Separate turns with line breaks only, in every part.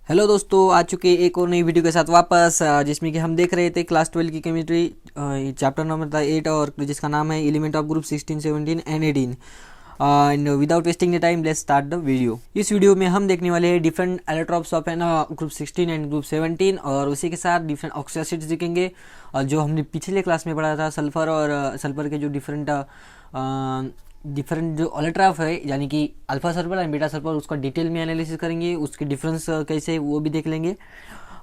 Hello दोस्तों, आ चुके एक और नई वीडियो के साथ वापस, जिसमें कि हम देख रहे थे क्लास 12 की केमिस्ट्री। चैप्टर नंबर था 8 और जिसका नाम है element of group 16, 17 and 18। And without wasting the time let's start the video. इस वीडियो में हम देखने वाले हैं different allotropes of group 16 and group 17, और उसी के साथ डिफरेंट ऑक्सीडाइड्स दिखेंगे। और जो हमने पिछले क्लास में पढ़ा था सल्फर, और सल्फर के जो डिफरेंट जो ऑलोट्रॉप है, यानी कि alpha sulphur and beta sulphur, उसका डिटेल में एनालिसिस करेंगे, उसके डिफरेंस कैसे है वो भी देख लेंगे।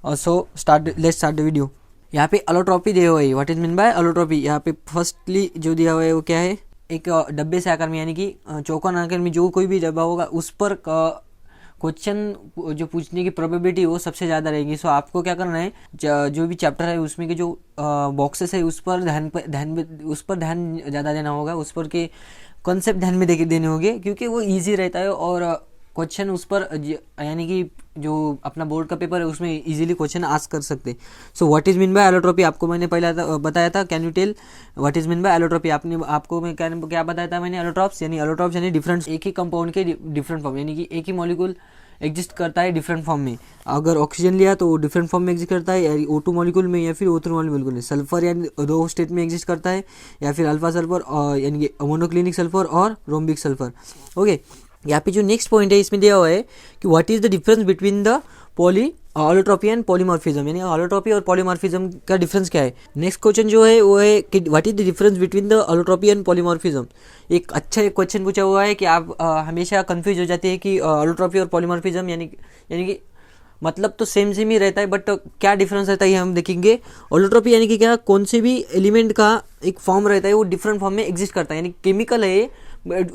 So let's start the video. यहाँ पे अलोट्रॉपी दिया हुआ है। What is mean by allotropy? यहाँ पे फर्स्टली जो दिया हुआ है वो क्या है, एक डब्बे से आकार में, यानी कि चौकोन आकार में जो कोई भी डब्बा होगा उस पर क्वेश्चन जो पूछने की प्रोबेबिलिटी वो सबसे ज़्यादा रहेगी। सो आपको क्या करना है, जो भी चैप्टर है उसमें के जो बॉक्सेस है उस पर ध्यान ज़्यादा देना होगा, उस पर के कॉन्सेप्ट ध्यान में देने होंगे, क्योंकि वो इजी रहता है और क्वेश्चन उस पर यानी कि जो अपना बोर्ड का पेपर है उसमें इजीली क्वेश्चन आस्क कर सकते। So what is mean by allotropy? आपको मैंने पहले बताया था। Can you tell what is mean by allotropy? आपको मैं क्या बताया था मैंने? एलोट्रॉप्स यानी डिफरेंट, एक ही कंपाउंड के डिफरेंट फॉर्म, यानी कि एक ही मॉलिक्यूल एग्जिस्ट करता है डिफरेंट फॉर्म में। अगर ऑक्सीजन लिया तो वो डिफरेंट फॉर्म में एग्जिस्ट करता है, O2 मॉलिक्यूल में या फिर O3 मॉलिक्यूल में। सल्फर यानी दो स्टेट में एग्जिस्ट करता है, या फिर अल्फा सल्फर यानी कि मोनोक्लिनिक सल्फर और रोम्बिक सल्फर। ओके, यहाँ पे जो नेक्स्ट पॉइंट है इसमें दिया हुआ है कि what is the difference between the allotropy and polymorphism, यानी ऑलोट्रॉपी और पॉलीमॉर्फिज्म का डिफरेंस क्या है। नेक्स्ट क्वेश्चन जो है वो है कि what is the difference between the allotropy and polymorphism. एक अच्छा क्वेश्चन पूछा हुआ है कि आप हमेशा कंफ्यूज हो जाते हैं कि ऑलोट्रॉपी और पॉलीमॉर्फिज्म यानी कि मतलब तो सेम ही रहता है, बट क्या डिफरेंस रहता है ये हम देखेंगे। ऑलोट्रॉपी यानी कि क्या, कौन से भी एलिमेंट का एक फॉर्म रहता है वो डिफरेंट फॉर्म में एग्जिस्ट करता है, यानी केमिकल है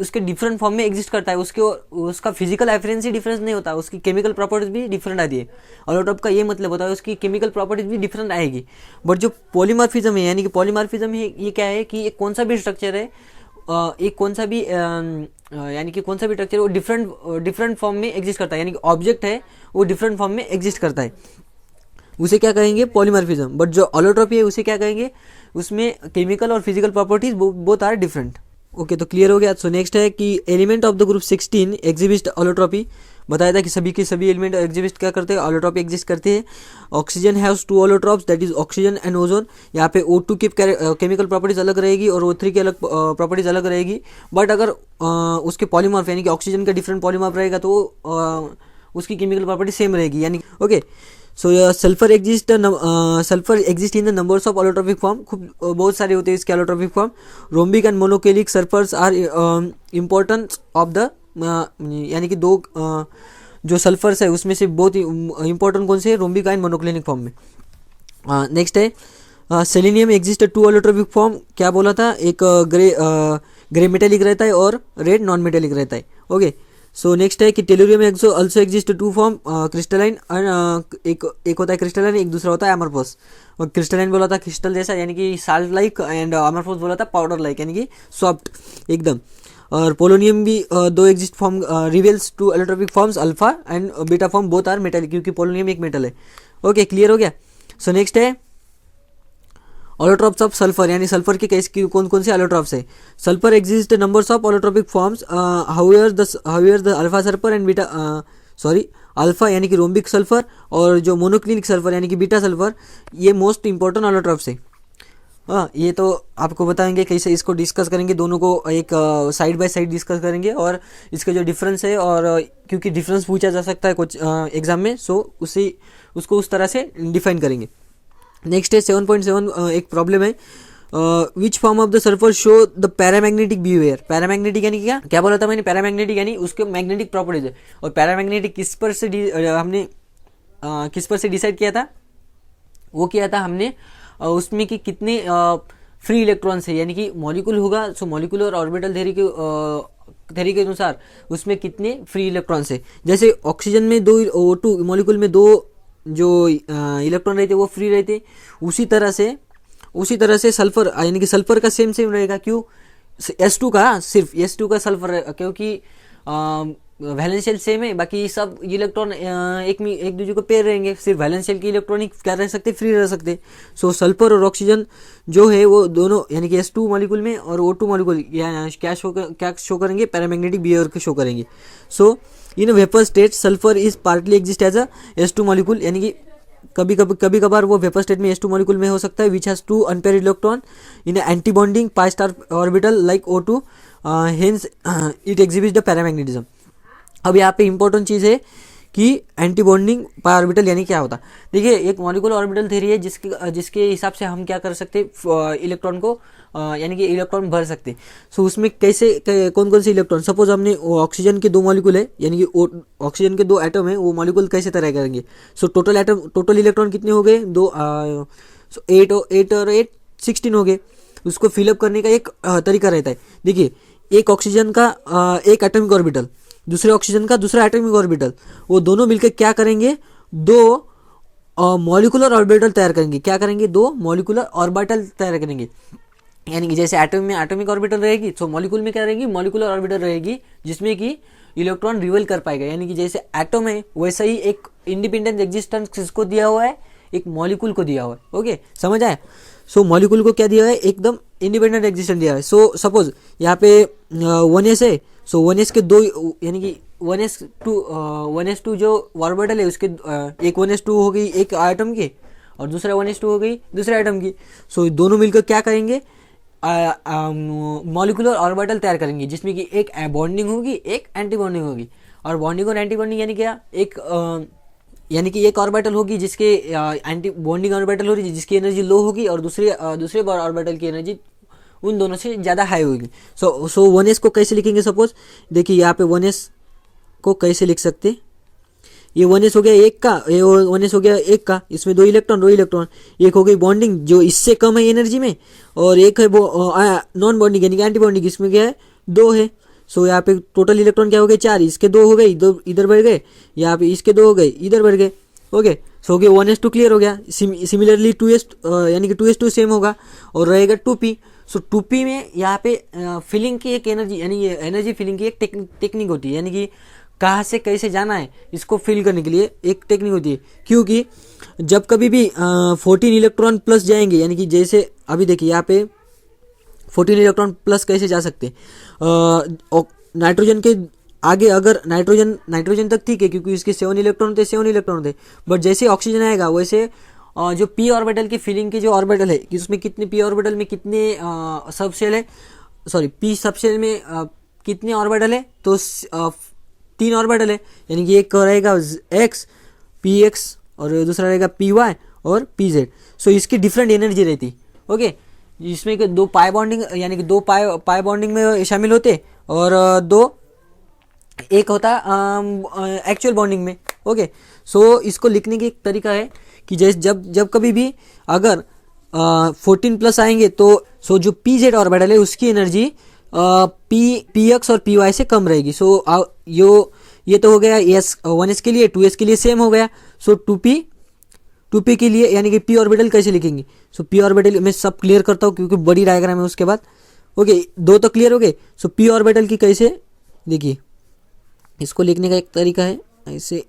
उसके डिफरेंट फॉर्म में एग्जिस्ट करता है, उसका फिजिकल एफिरेंस ही डिफरेंस नहीं होता, उसकी केमिकल प्रॉपर्टीज भी डिफरेंट आती है। ऑलोट्रॉप का ये मतलब होता है उसकी केमिकल प्रॉपर्टीज भी डिफरेंट आएगी। बट जो पॉलीमॉर्फिज्म है, यानी कि पॉलीमॉर्फिज्म है, ये क्या है कि एक कौन सा भी स्ट्रक्चर है, एक कौन सा भी यानी कि कौन सा भी स्ट्रक्चर वो डिफरेंट फॉर्म में एग्जिस्ट करता है, यानी कि ऑब्जेक्ट है वो डिफरेंट फॉर्म में एग्जिस्ट करता है, उसे क्या कहेंगे? पॉलीमॉर्फिज्म। बट जो ऑलोट्रॉपी है उसे क्या कहेंगे? उसमें केमिकल और physical properties both are different. Okay, तो क्लियर हो गया। सो नेक्स्ट है कि element of the group 16 exhibit allotropy. बताया था कि सभी के सभी एलिमेंट एग्जिबिट क्या करते हैं? ऑलोट्रॉपी एग्जिस्ट करते हैं। Oxygen has two allotropes, that is oxygen and ozone. यहाँ पे O2 की केमिकल प्रॉपर्टीज अलग रहेगी और O3 की अलग प्रॉपर्टीज अलग रहेगी। बट अगर उसके पॉलीमॉर्फ यानी कि ऑक्सीजन का डिफरेंट पॉलीमॉर्फ रहेगा तो उसकी केमिकल प्रॉपर्टी सेम रहेगी, यानी okay. So sulphur exist in the numbers of allotropic form. खूब बहुत सारे होते हैं इसके allotropic form. Rhombic and monoclinic sulphurs are important of the, यानी कि दो जो सल्फर्स है उसमें से बहुत इंपॉर्टेंट कौन से है? रोम्बिक एंड मोनोक्लिनिक फॉर्म में। नेक्स्ट है सेलेनियम एग्जिस्ट टू ऑलोट्रॉपिक फॉर्म। क्या बोला था? एक ग्रे मेटेलिक रहता है और रेड नॉन मेटेलिक रहता है। ओके, सो नेक्स्ट है कि tellurium also exist to form crystalline, एक होता है क्रिस्टलाइन, एक दूसरा होता है अमरफोस। और क्रिस्टलाइन बोला था क्रिस्टल जैसा, यानी कि साल्ट लाइक, एंड अमरफोस बोला था पाउडर लाइक, यानी कि सॉफ्ट एकदम। और पोलोनियम भी दो exist form reveals two allotropic forms, alpha and beta form both are metal, क्योंकि पोलोनियम एक मेटल है। ओके, क्लियर हो गया। सो नेक्स्ट है ऑलोट्रॉप्स ऑफ सल्फर, यानी सल्फर के केस की कौन कौन से ऑलोट्रॉप्स है। Sulphur exist numbers of allotropic forms, however the alpha sulphur and beta alpha यानी कि रोम्बिक सल्फर, और जो मोनोक्लिनिक सल्फर यानी कि बीटा सल्फर, ये मोस्ट इंपॉर्टेंट ऑलोट्रॉप्स है। ये तो आपको बताएंगे कैसे इसको डिस्कस करेंगे, दोनों को एक साइड बाय साइड डिस्कस करेंगे, और इसका जो डिफरेंस है, और क्योंकि डिफरेंस पूछा जा सकता है कुछ एग्जाम में, सो उसको उस तरह से डिफाइन करेंगे। नेक्स्ट है 7.7, एक प्रॉब्लम है। Which form of the sulphur show the paramagnetic behaviour. Paramagnetic यानी क्या बोला था मैंने? पैरामैग्नेटिक यानी उसके मैग्नेटिक प्रॉपर्टीज है। और पैरामैग्नेटिक किस पर से डिसाइड किया था? वो किया था हमने उसमें कि कितने फ्री इलेक्ट्रॉन्स है, यानी कि मॉलिक्यूल होगा, सो मॉलिक्यूलर ऑर्बिटल थ्योरी के अनुसार उसमें कितने फ्री इलेक्ट्रॉन्स है। जैसे ऑक्सीजन में दो, O2 मॉलिक्यूल में दो जो इलेक्ट्रॉन रहते वो फ्री रहते, उसी तरह से सल्फर यानी कि सल्फर का सेम रहेगा। क्यों? S2 का, सिर्फ S2 का सल्फर, क्योंकि वैलेंशियल सेम है, बाकी सब इलेक्ट्रॉन एक दूसरे को पेयर रहेंगे, सिर्फ वैलेंशियल की इलेक्ट्रॉनिक क्या रह सकते? फ्री रह सकते। सो सल्फर और ऑक्सीजन जो है वो दोनों, यानी कि S2 मॉलिक्यूल में और O2 मॉलिक्यूल क्या शो करेंगे? पैरामैग्नेटिक बिहेवियर को शो करेंगे। So in vapour state sulphur is partly exist as a S2 molecule, यानी कि कभी कभार वो वेपर स्टेट में S2 मॉलिक्यूल में हो सकता है, which has 2 unpaired electron in anti bonding pi star orbital like O2, hence it exhibits the paramagnetism. अब यहाँ पे इंपॉर्टेंट चीज़ है कि एंटी बॉन्डिंग पाई ऑर्बिटल यानी क्या होता है। देखिए एक मॉलिक्यूलर ऑर्बिटल थ्योरी है जिसके हिसाब से हम क्या कर सकते इलेक्ट्रॉन को यानी कि इलेक्ट्रॉन भर सकते। सो उसमें कैसे कौन कौन से इलेक्ट्रॉन, सपोज हमने ऑक्सीजन के 2 मॉलिक्यूल है यानी कि ऑक्सीजन के 2 एटम है, वो मॉलिक्यूल कैसे तरह करेंगे। सो टोटल इलेक्ट्रॉन कितने हो गए, 2 8 और 8 16 हो गए। उसको फिलअप करने का एक तरीका रहता है। देखिए एक ऑक्सीजन का एक एटॉमिक ऑर्बिटल, दूसरे ऑक्सीजन का दूसरा एटॉमिक ऑर्बिटल, वो दोनों मिलकर क्या करेंगे, 2 मॉलिक्यूलर ऑर्बिटल तैयार करेंगे। क्या करेंगे, 2 मॉलिक्यूलर ऑर्बिटल तैयार करेंगे। यानी कि जैसे एटम में एटॉमिक ऑर्बिटल रहेगी, तो मॉलिक्यूल में क्या रहेगी, मॉलिक्यूलर ऑर्बिटल रहेगी, जिसमें कि इलेक्ट्रॉन रिवेल कर पाएगा। यानी कि जैसे एटम है वैसा ही एक इंडिपेंडेंट एग्जिस्टेंस किसको दिया हुआ है, एक मॉलिक्यूल को दिया हुआ है। ओके समझ आया। सो मॉलिक्यूल को क्या दिया है, एकदम इंडिपेंडेंट एग्जिस्टेंस दिया है। सो सपोज यहाँ पे 1s है, सो 1s के 2 यानी कि 1s2 जो ऑर्बिटल है उसके एक 1s2 हो गई एक एटम की, और दूसरा 1s2 हो गई दूसरे एटम की। सो दोनों मिलकर क्या करेंगे, मॉलिक्यूलर ऑर्बिटल तैयार करेंगे, जिसमें कि एक बॉन्डिंग होगी एक एंटी बॉन्डिंग होगी। और बॉन्डिंग और एंटी बॉन्डिंग यानी क्या, यानी कि एक ऑर्बिटल होगी जिसके एंटी बॉन्डिंग ऑर्बिटल होगी जिसकी एनर्जी लो होगी, और दूसरे ऑर्बिटल की एनर्जी उन दोनों से ज़्यादा हाई होगी। सो 1s को कैसे लिखेंगे, सपोज देखिए यहाँ पे 1s को कैसे लिख सकते, ये 1s हो गया एक का, ये 1s हो गया एक का, इसमें 2 इलेक्ट्रॉन, एक हो गई बॉन्डिंग जो इससे कम है एनर्जी में, और एक है वो नॉन बॉन्डिंग यानी कि एंटी बॉन्डिंग, इसमें क्या है 2 है। सो यहाँ पे टोटल इलेक्ट्रॉन क्या हो गए 4, इसके 2 हो गए इधर बढ़ गए, यहाँ पे इसके 2 हो गए इधर बढ़ गए। ओके सो हो गया 1s2 क्लियर हो गया। सिमिलरली 2s यानी कि 2s2 सेम होगा और रहेगा 2p। सो 2p में यहाँ पे फिलिंग की एक एनर्जी यानी ये एनर्जी फिलिंग की एक टेक्निक होती है, यानी कि कहाँ से कैसे जाना है इसको फिल करने के लिए एक टेक्निक होती है। क्योंकि जब कभी भी 14 इलेक्ट्रॉन प्लस जाएंगे, यानी कि जैसे अभी देखिए यहाँ पे 14 इलेक्ट्रॉन प्लस कैसे जा सकते, नाइट्रोजन के आगे अगर नाइट्रोजन तक ठीक है क्योंकि इसके 7 इलेक्ट्रॉन थे, बट जैसे ऑक्सीजन आएगा वैसे जो p ऑर्बिटल की फिलिंग की जो ऑर्बिटल है कि उसमें कितने p ऑर्बिटल में कितने सबशेल है, सॉरी p सबशेल में कितने ऑर्बिटल है, तो 3 ऑर्बिटल है, यानी कि एक रहेगा x px और दूसरा रहेगा py और pz। सो इसकी डिफरेंट एनर्जी रहती। ओके जिसमें कि 2 पाई बॉन्डिंग यानी कि 2 पाई बॉन्डिंग में शामिल होते और 2 एक होता एक्चुअल बॉन्डिंग में। ओके सो इसको लिखने की एक तरीका है कि जैसे जब कभी भी अगर 14 प्लस आएंगे तो सो जो pz ऑर्बिटल है उसकी एनर्जी px और py से कम रहेगी। सो ये तो हो गया s 1s के लिए, 2s के लिए सेम हो गया। सो 2p के लिए यानी कि p ऑर्बिटल कैसे लिखेंगे, सो p ऑर्बिटल मैं सब क्लियर करता हूँ क्योंकि बड़ी डायग्राम है उसके बाद। ओके 2 तो क्लियर हो गए। सो p ऑर्बिटल की कैसे, देखिए इसको लिखने का एक तरीका है ऐसे,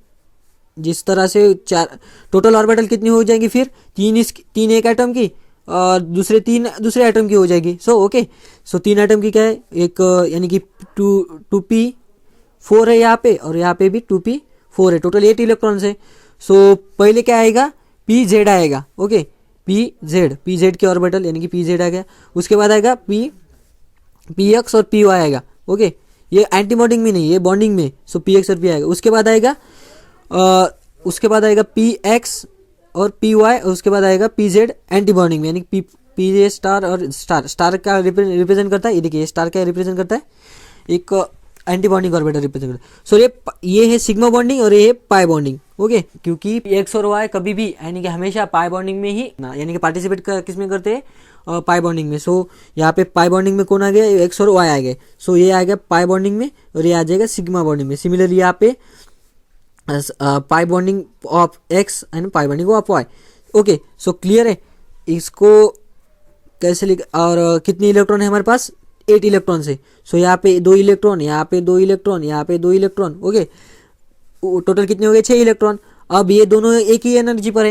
जिस तरह से 4 टोटल ऑर्बिटल कितनी हो जाएंगी, फिर 3 एक एटम की और दूसरे 3 दूसरे एटम की हो जाएगी। सो ओके सो 3 एटम की क्या है, एक यानी कि 2p4 है यहाँ पे और यहाँ पे भी 2p4 है, टोटल 8 इलेक्ट्रॉन्स है। सो पहले क्या आएगा, pz आएगा। ओके pz के ऑर्बिटल यानी कि pz आ गया, उसके बाद आएगा px और py आएगा। ओके ये एंटी बॉन्डिंग में नहीं, ये बॉन्डिंग में। सो px और p आएगा, उसके बाद आएगा px और py और उसके बाद आएगा pz एंटी बॉन्डिंग में, यानी pz स्टार और स्टार क्या रिप्रेजेंट करता है, ये देखिए स्टार क्या रिप्रेजेंट करता है, एक एंटी बॉन्डिंग ऑर्बिटल रिप्रेजेंट करता है। सो ये है सिग्मा बॉन्डिंग और ये है पाई बॉन्डिंग। ओके क्योंकि x और y कभी भी यानी कि हमेशा पाई बॉन्डिंग में ही यानी कि पार्टिसिपेट किस में करते हैं, पाई बॉन्डिंग में। सो यहाँ पे पाई बॉन्डिंग में कौन आ गया, x और y आ गए। सो ये आ गया पाई बॉन्डिंग में और ये आ जाएगा सिग्मा बॉन्डिंग में। सिमिलरली यहाँ पे pi bonding of x and pi bonding of y। Okay so clear है, इसको कैसे लिख, और कितने इलेक्ट्रॉन है हमारे पास, 8 इलेक्ट्रॉन से। सो यहाँ पे 2 इलेक्ट्रॉन, यहाँ पे 2 इलेक्ट्रॉन, यहाँ पे 2 इलेक्ट्रॉन। ओके टोटल कितने हो गए, 6 इलेक्ट्रॉन। अब ये दोनों एक ही एनर्जी पर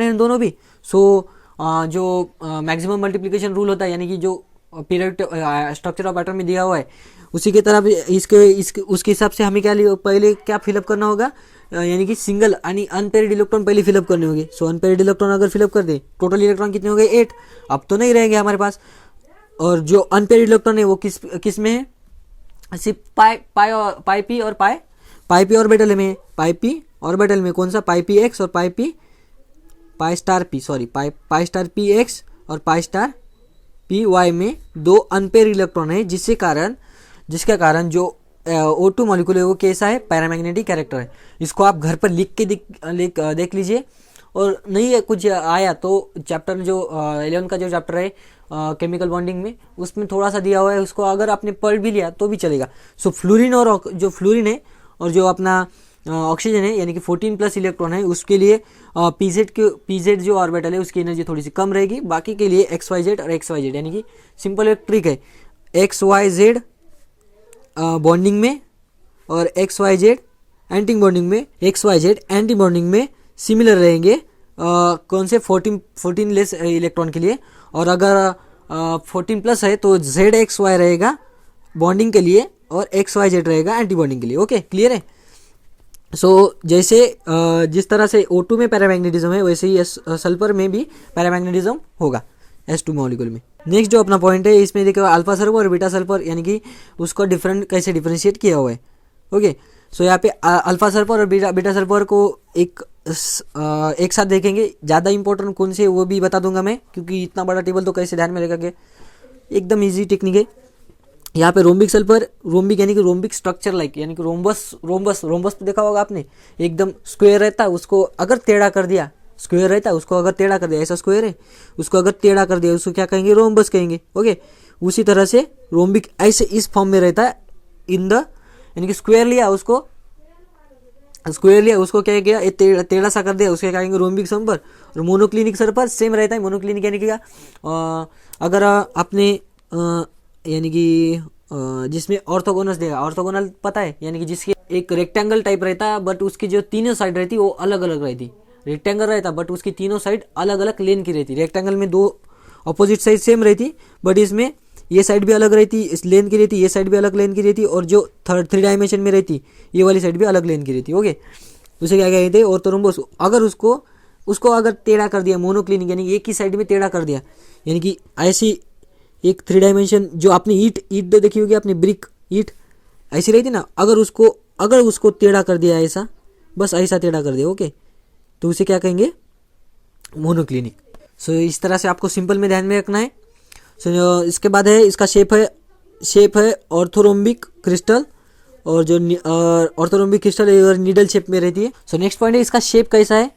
है दोनों भी। सो जो मैक्सिमम मल्टीप्लिकेशन रूल होता है यानी कि जो पीरियड स्ट्रक्चर ऑफ एटम में दिया हुआ है, उसी की तरह इसके उसके हिसाब से हमें क्या पहले क्या फिलअप करना होगा, यानी कि सिंगल यानी अनपेयर्ड इलेक्ट्रॉन पहले फिलअप करने होंगे। सो अनपेयर्ड इलेक्ट्रॉन अगर फिलअप कर दे, टोटल इलेक्ट्रॉन कितने हो गए 8, अब तो नहीं रहेंगे हमारे पास। और जो अनपेयर्ड इलेक्ट्रॉन है वो किस में है, सिर्फ पाई पी और पाई पी ऑर्बिटल में है। पाई पी ऑर्बिटल में कौन सा, पाई पी एक्स और pi star P, sorry pi star P x और पाई स्टार पी वाई में 2 अनपेयर इलेक्ट्रॉन है, जिसके कारण जो O2 मॉलिक्यूल है वो कैसा है, पैरामैग्नेटिक कैरेक्टर है। इसको आप घर पर लिख के देख लीजिए, और नहीं है कुछ आया तो चैप्टर जो 11 का जो चैप्टर है केमिकल बॉन्डिंग में, उसमें थोड़ा सा दिया हुआ है, उसको अगर आपने पढ़ भी लिया तो भी चलेगा। सो फ्लोरीन और जो फ्लोरीन है और जो अपना ऑक्सीजन है यानी कि 14+ इलेक्ट्रॉन है, उसके लिए पीजेड जो ऑर्बिटल है उसकी एनर्जी थोड़ी सी कम रहेगी। बाकी के लिए XYZ और XYZ यानी कि सिंपल एक ट्रिक है, XYZ बॉन्डिंग में और XYZ एंटी बॉन्डिंग में, XYZ एंटी बॉन्डिंग में सिमिलर रहेंगे कौन से 14 लेस इलेक्ट्रॉन के लिए, और अगर 14+ है तो ZXY रहेगा बॉन्डिंग के लिए और XYZ रहेगा एंटी बॉन्डिंग के लिए। ओके, क्लियर है। सो जैसे जिस तरह से O2 में पैरामैग्नेटिज्म है, वैसे ही सल्फर में भी पैरामैग्नेटिज्म होगा S2 मॉलिक्यूल में। नेक्स्ट जो अपना पॉइंट है, इसमें देखो अल्फा सल्फर और बीटा सल्फर यानी कि उसको कैसे डिफरेंशिएट किया हुआ है। ओके, सो यहाँ पे अल्फा सल्फर और बीटा सल्फर को एक साथ देखेंगे। ज़्यादा इंपॉर्टेंट कौन से वो भी बता दूंगा मैं, क्योंकि इतना बड़ा टेबल तो कैसे ध्यान में रखोगे, एकदम ईजी टेक्निक है। यहाँ पे रोम्बिक सल्फर, रोम्बिक यानी कि रोम्बिक स्ट्रक्चर लाइक, यानी कि रोम्बस तो देखा होगा आपने, एकदम स्क्वायर रहता है, उसको अगर टेढ़ा कर दिया, स्क्वायर रहता है उसको अगर टेढ़ा कर दिया, ऐसा स्क्वायर है उसको अगर टेढ़ा कर दिया उसको क्या कहेंगे, रोम्बस कहेंगे। ओके, उसी तरह से रोम्बिक ऐसे इस फॉर्म में रहता है इन द, यानी कि स्क्वायर लिया उसको क्या किया, टेढ़ा सा कर दिया, उसके क्या कहेंगे रोम्बिक सल्फर। और मोनोक्लिनिक सल्फर सेम रहता है, मोनोक्लिनिक यानी कि क्या, अगर आपने यानी कि जिसमें ऑर्थोगोनल देगा, ऑर्थोगोनल पता है, यानी कि जिसके एक रेक्टेंगल टाइप रहता है बट उसकी जो तीनों साइड रहती है वो अलग अलग रहती। रेक्टेंगल रहता बट उसकी तीनों साइड अलग अलग लेन की रहती। रेक्टेंगल में 2 अपोजिट साइड सेम रहती, बट इसमें ये साइड भी अलग रहती, इस लेन की रहती, ये साइड भी अलग लेन की रहती, और जो 3 डायमेंशन में रहती ये वाली साइड भी अलग लेन की रहती। ओके, उसे क्या कहते हैं, ऑर्थोरोम्बस। अगर उसको अगर टेढ़ा कर दिया, मोनोक्लिनिक यानी एक ही साइड में टेढ़ा कर दिया, यानी कि ऐसी एक 3 डायमेंशन जो आपने ईट देखी होगी आपने, ब्रिक ईट ऐसी रहती ना, अगर उसको टेढ़ा कर दिया, ऐसा बस ऐसा टेढ़ा कर दिया, ओके, तो उसे क्या कहेंगे, मोनोक्लिनिक। सो इस तरह से आपको सिंपल में ध्यान में रखना है। सो इसके बाद है इसका शेप है ऑर्थोरोम्बिक क्रिस्टल, और जो ऑर्थोरोम्बिक क्रिस्टल और नीडल शेप में रहती है। सो नेक्स्ट पॉइंट है इसका शेप कैसा है।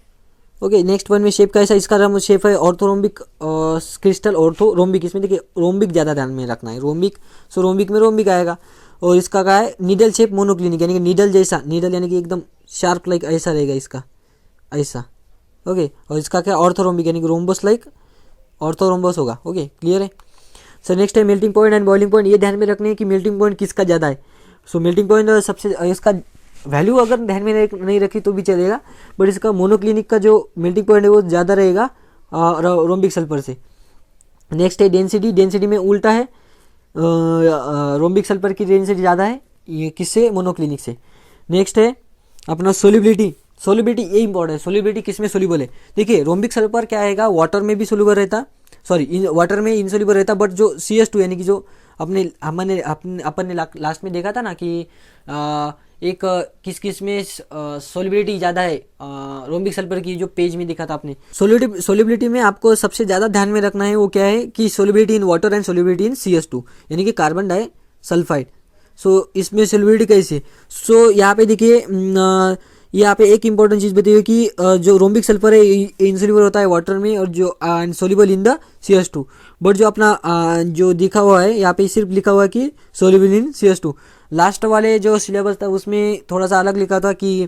ओके, नेक्स्ट पॉइंट में शेप कैसा है, इसका शेप है ऑर्थोरोम्बिक क्रिस्टल, ऑर्थोरोम्बिक। इसमें देखिए रोम्बिक ज़्यादा ध्यान में रखना है, रोम्बिक। सो रोम्बिक में रोम्बिक आएगा, और इसका क्या है, नीडल शेप मोनोक्लिनिक, यानी कि नीडल जैसा, नीडल यानी कि एकदम शार्प लाइक ऐसा रहेगा इसका, ऐसा। ओके, और इसका क्या, ऑर्थोरोम्बिक यानी कि रोम्बस लाइक ऑर्थोरोम्बस होगा। ओके, क्लियर है। सो नेक्स्ट है melting point and boiling point. ये ध्यान में रखने है कि मेल्टिंग पॉइंट किसका ज़्यादा है। सो मेल्टिंग पॉइंट सबसे, इसका वैल्यू अगर ध्यान में नहीं रखी तो भी चलेगा, बट इसका मोनोक्लिनिक का जो मेल्टिंग पॉइंट है वो ज़्यादा रहेगा रोम्बिक सल्फर से। नेक्स्ट है डेंसिटी में उल्टा है, रोम्बिक सल्फर की डेंसिटी ज़्यादा है, ये किससे, मोनोक्लिनिक से। नेक्स्ट है अपना सोल्युबिलिटी ये इंपॉर्टेंट है। सोल्युबिलिटी किस में सोल्यूबल है, देखिए रोम्बिक सल्फर क्या आएगा, वाटर में भी सोल्यूबल रहता, वाटर में इनसोल्यूबल रहता, बट जो CS2 यानी कि जो अपन ने लास्ट में देखा था ना कि एक किस में सोल्युबिलिटी ज़्यादा है रोम्बिक सल्फर की, जो पेज में दिखा था आपने। सोल्युबिलिटी में आपको सबसे ज़्यादा ध्यान में रखना है वो क्या है कि solubility in water and solubility in CS2 यानी कि कार्बन डाइसल्फाइड। सो इसमें सोल्युबिलिटी कैसे, सो यहाँ पे देखिए यहाँ पे एक इंपॉर्टेंट चीज़ बताइए कि जो रोम्बिक सल्फर है इनसोल्यूबल होता है वाटर में, और जो soluble in the CS2, but जो अपना जो दिखा हुआ है यहाँ पे सिर्फ लिखा हुआ है कि सोल्यूबल इन CS2। लास्ट वाले जो सिलेबस था उसमें थोड़ा सा अलग लिखा था कि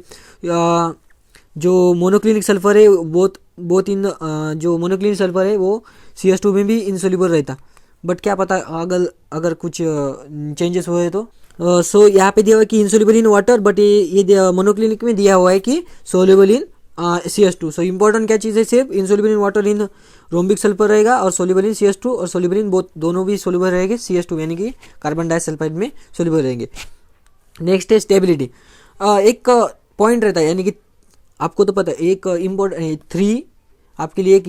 जो मोनोक्लिनिक सल्फर है बहुत इन जो मोनोक्लिनिक सल्फर है वो CS2 में भी इनसोल्यूबल रहता, बट क्या पता अगर कुछ चेंजेस हुए तो। सो यहाँ पे दिया हुआ है कि इनसोल्यूबल इन वाटर, बट ये मोनोक्लिनिक में दिया हुआ है कि soluble in CS2। So important क्या चीज़ है, सिर्फ insoluble in water in rhombic sulphur रहेगा और सोल्युबल इन CS2, और सोल्युबल इन बोथ दोनों भी सोल्युबल रहेंगे CS2 यानी कि कार्बन डाइसल्फाइड में सोल्युबल रहेंगे। नेक्स्ट है स्टेबिलिटी। एक पॉइंट रहता है, यानी कि आपको तो पता है एक इम्पोर्टेंट 3, आपके लिए एक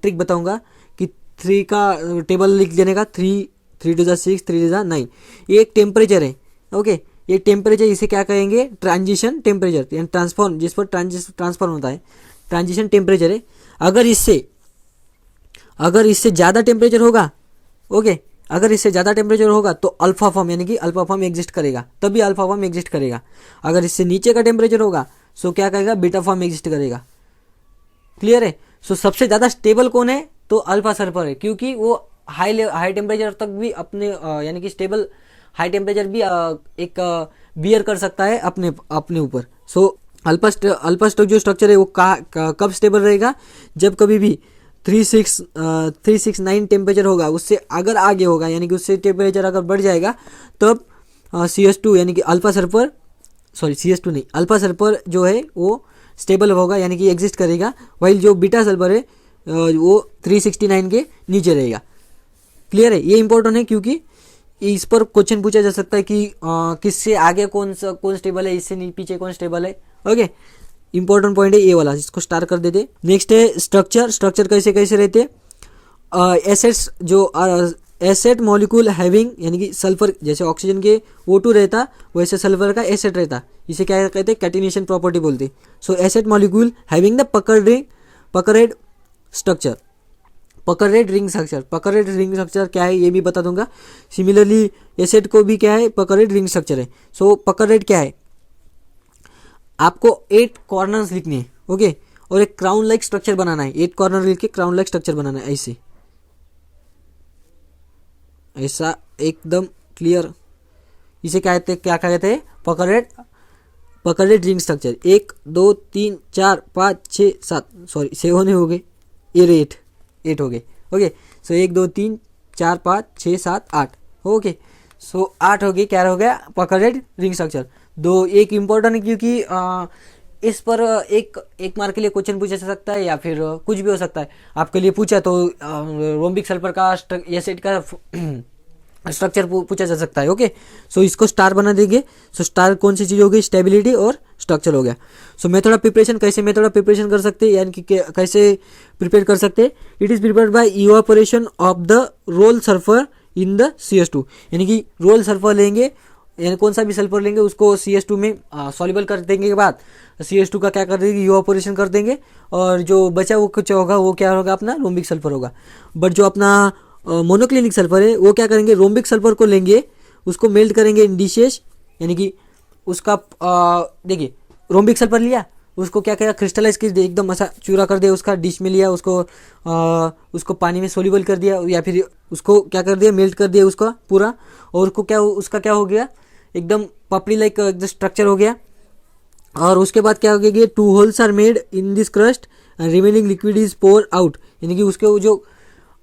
ट्रिक बताऊंगा कि 3 का टेबल लिख देने का, 3 टू 6, 3 टू 9। ये एक टेम्परेचर है, ओके। ये टेम्परेचर, इसे क्या कहेंगे, ट्रांजिशन टेम्परेचर यानी ट्रांसफॉर्म, जिस पर ट्रांसफॉर्म होता है, ट्रांजिशन टेम्परेचर है। अगर इससे ज़्यादा टेम्परेचर होगा, ओके, अगर इससे ज़्यादा टेम्परेचर होगा तो अल्फा फॉर्म यानी कि अल्फा फॉर्म एग्जिस्ट करेगा, तभी अल्फा फॉर्म एग्जिस्ट करेगा। अगर इससे नीचे का टेम्परेचर होगा सो क्या करेगा, बीटा फॉर्म एग्जिस्ट करेगा। क्लियर है। सो सबसे ज़्यादा स्टेबल कौन है, तो अल्फा सल्फर है, क्योंकि वो हाई टेम्परेचर तक भी अपने यानी कि स्टेबल हाई टेम्परेचर भी एक बियर कर सकता है अपने ऊपर। सो अल्फा जो स्ट्रक्चर है वो कब स्टेबल रहेगा, जब कभी भी 369 टेम्परेचर होगा, उससे अगर आगे होगा यानी कि उससे टेम्परेचर अगर बढ़ जाएगा तब CS2 यानी कि अल्फा सल्फर जो है वो स्टेबल होगा यानी कि एग्जिस्ट करेगा, वाइल जो बीटा सल्फर है वो 369 के नीचे रहेगा। क्लियर है। ये इंपॉर्टेंट है क्योंकि इस पर क्वेश्चन पूछा जा सकता है कि किससे आगे कौन स्टेबल है, इससे पीछे कौन स्टेबल है। ओके, इंपॉर्टेंट पॉइंट है ये वाला, इसको स्टार्ट कर देते। नेक्स्ट है स्ट्रक्चर कैसे रहते, एसेट्स जो एसेट मॉलिक्यूल हैविंग यानी कि सल्फर, जैसे ऑक्सीजन के O2 रहता वैसे सल्फर का एसेट रहता, इसे क्या कहते हैं, कैटिनेशन प्रॉपर्टी बोलते। So S eight molecule having the puckered structure, puckered ring structure क्या है ये भी बता दूंगा। सिमिलरली एसेट को भी क्या है, पकरेड रिंग स्ट्रक्चर है। सो पकरेड क्या है, आपको 8 कॉर्नर्स लिखने हैं, ओके, और एक क्राउन लाइक स्ट्रक्चर बनाना है। 8 कॉर्नर लिख के क्राउन लाइक स्ट्रक्चर बनाना है, ऐसा एकदम क्लियर। इसे क्या कहते हैं, पकरेड रिंग स्ट्रक्चर। 1 2 3 4 5 6 7, सॉरी 7 हो गए, ये 8 हो गए। ओके, सो 1 2 3 4 5 6 7 8, ओके। सो 8 हो गए, क्या हो गया, पकरेड रिंग स्ट्रक्चर। एक इम्पोर्टेंट है क्योंकि इस पर एक मार्क के लिए क्वेश्चन पूछा जा सकता है या फिर कुछ भी हो सकता है। आपके लिए पूछा तो रोम्बिक सल्फर का एसिड का स्ट्रक्चर पूछा जा सकता है। ओके, सो इसको स्टार बना देंगे। सो स्टार कौन सी चीज़ हो गई, स्टेबिलिटी और स्ट्रक्चर हो गया। सो मेथड ऑफ प्रिपरेशन, कैसे मेथड ऑफ प्रिपरेशन कर सकते हैं, यानी कि कैसे प्रिपेयर कर सकते हैं। It is prepared by evaporation of the roll sulphur in the CS2, यानी कि रोल सल्फर लेंगे, यानी कौन सा भी सल्फर लेंगे उसको CS2 में सॉल्युबल कर देंगे के बाद CS2 का क्या कर देंगे, इवापोरेशन कर देंगे, और जो बचा वो कुछ होगा वो क्या होगा, अपना रोम्बिक सल्फर होगा। बट जो अपना मोनोक्लिनिक सल्फर है वो क्या करेंगे, रोम्बिक सल्फर को लेंगे, उसको मेल्ट करेंगे इन डिशेस, यानी कि उसका देखिए रोम्बिक सल्फर लिया, उसको क्या किया, क्रिस्टलाइज कर दिया, एकदम ऐसा चूरा कर दिया, उसका डिश में लिया, उसको पानी में सोल्यूबल कर दिया, या फिर उसको क्या कर दिया, मेल्ट कर दिया उसका पूरा, और उसका क्या हो गया, एकदम पपड़ी लाइक स्ट्रक्चर हो गया। और उसके बाद क्या हो गया, 2 holes are made in this crust and remaining liquid is pour out, यानी कि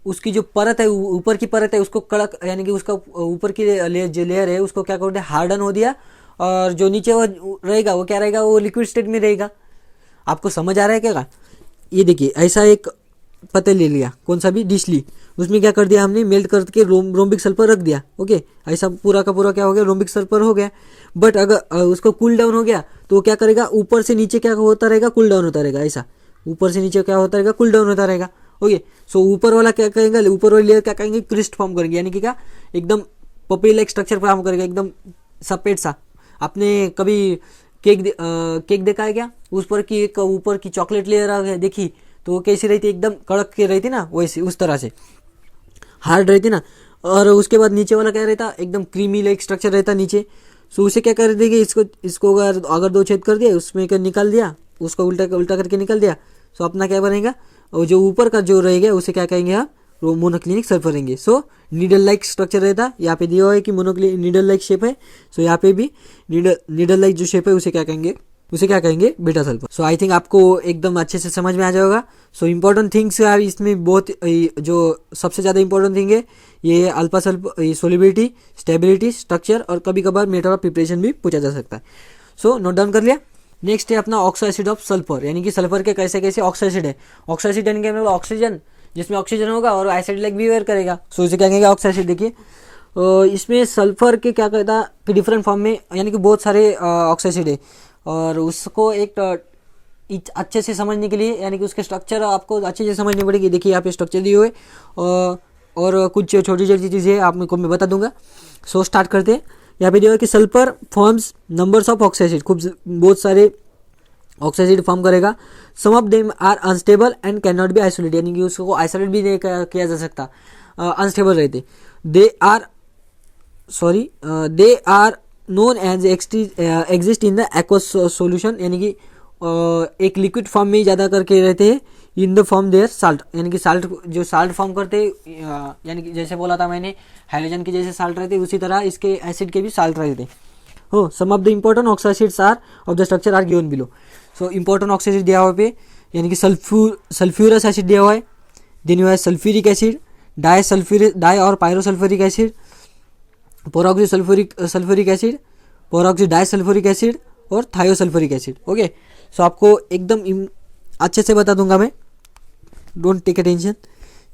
उसकी जो परत है, ऊपर की परत है, उसको कड़क, यानी कि उसका ऊपर की जो लेयर है उसको क्या कर दिया, हार्डन हो दिया, और जो नीचे वो रहेगा वो क्या रहेगा, वो लिक्विड स्टेट में रहेगा। आपको समझ आ रहा है क्या? ये देखिए, ऐसा एक पत्ते ले लिया, कौन सा भी डिश ली, उसमें क्या कर दिया हमने, मेल्ट करके रोम्बिक सल्फर रख दिया। ओके, ऐसा पूरा का पूरा क्या हो गया, रोम्बिक सल्फर हो गया। बट अगर उसको कूल डाउन हो गया तो वो क्या करेगा, ऊपर से नीचे क्या होता रहेगा, कूल डाउन होता रहेगा। ऐसा ऊपर से नीचे क्या होता रहेगा, कूल डाउन होता रहेगा। ओके, सो ऊपर वाला क्या करेंगे, ऊपर वाली लेयर क्या करेंगे, क्रिस्ट फॉर्म करेंगे, यानी कि क्या, एकदम पपड़ी लाइक स्ट्रक्चर फॉर्म करेगा, एकदम सफेद सा। आपने कभी केक देखा है क्या, उस पर की एक ऊपर की चॉकलेट लेयर देखी तो वो कैसी रहती, एकदम कड़क के रहती ना, वैसे उस तरह से हार्ड रहती ना। और उसके बाद नीचे वाला क्या रहता, एकदम क्रीमी लाइक स्ट्रक्चर रहता नीचे। सो उसे क्या कर देंगे, इसको अगर 2 छेद कर दिया, उसमें क्या निकाल दिया, उसको उल्टा करके निकाल दिया। सो अपना क्या बनेगा, और जो ऊपर का जो रहेगा उसे क्या कहेंगे आप, मोनोक्लिनिक सल्फर रहेंगे। सो नीडल लाइक स्ट्रक्चर रहता, यहाँ पे दिया हुआ है कि नीडल लाइक शेप है। सो यहाँ पे भी नीडल लाइक जो शेप है उसे क्या कहेंगे beta sulphur. So I think आपको एकदम अच्छे से समझ में आ जाएगा। सो इंपॉर्टेंट थिंग्स यार इसमें बहुत, जो सबसे ज़्यादा इंपॉर्टेंट थिंग है ये alpha sulphur, solubility, stability, structure, और कभी कभार मेथड ऑफ प्रिपरेशन भी पूछा जा सकता है। सो नोट डाउन कर लिया। नेक्स्ट है अपना ऑक्सो एसिड ऑफ सल्फर, यानी कि सल्फर के कैसे कैसे ऑक्सो एसिड है। ऑक्सो एसिड यानी कि मतलब ऑक्सीजन, जिसमें ऑक्सीजन होगा और एसिड लाइक बिहेवियर करेगा, सो इसे क्या कहेंगे ऑक्सो एसिड। देखिए इसमें सल्फर के क्या कहता है डिफरेंट फॉर्म में, यानी कि बहुत सारे ऑक्सो एसिड है, और उसको एक अच्छे से समझने के लिए, यानी कि उसके स्ट्रक्चर आपको अच्छे से समझनी पड़ेगी। देखिए यहाँ पे स्ट्रक्चर दिए हुए और कुछ छोटी छोटी चीज़ें आपको मैं बता दूंगा। सो स्टार्ट करते हैं। यहाँ पे दिया हुआ कि sulphur forms numbers of oxo acid, खूब बहुत सारे ऑक्सो एसिड फॉर्म करेगा। Some of them are unstable and can not be isolate, यानी कि उसको आइसोलेट भी नहीं किया जा सकता, अनस्टेबल रहते। They are known as exist in the aqueous solution, यानी कि एक लिक्विड फॉर्म में ही ज़्यादा करके रहते हैं। In the form their salt, यानी कि साल्ट जो साल्ट फॉर्म करते हैं, यानी कि जैसे बोला था मैंने हाइड्रोजन के जैसे साल्ट रहते, उसी तरह इसके एसिड के भी साल्ट रहते हो। Some of the important oxo acids are of the structure are given below. So important oxo acid दिया हुआ पे, यानी कि सल्फ्यूरस एसिड दिया हुआ है, देन हुआ है सल्फ्यूरिक एसिड, डाई और pyrosulphuric acid, peroxy sulphuric acid, peroxy disulphuric acid और थायोसल्फ्यूरिक एसिड। ओके, सो आपको एकदम अच्छे से बता दूंगा मैं, डोंट टेक अटेंशन।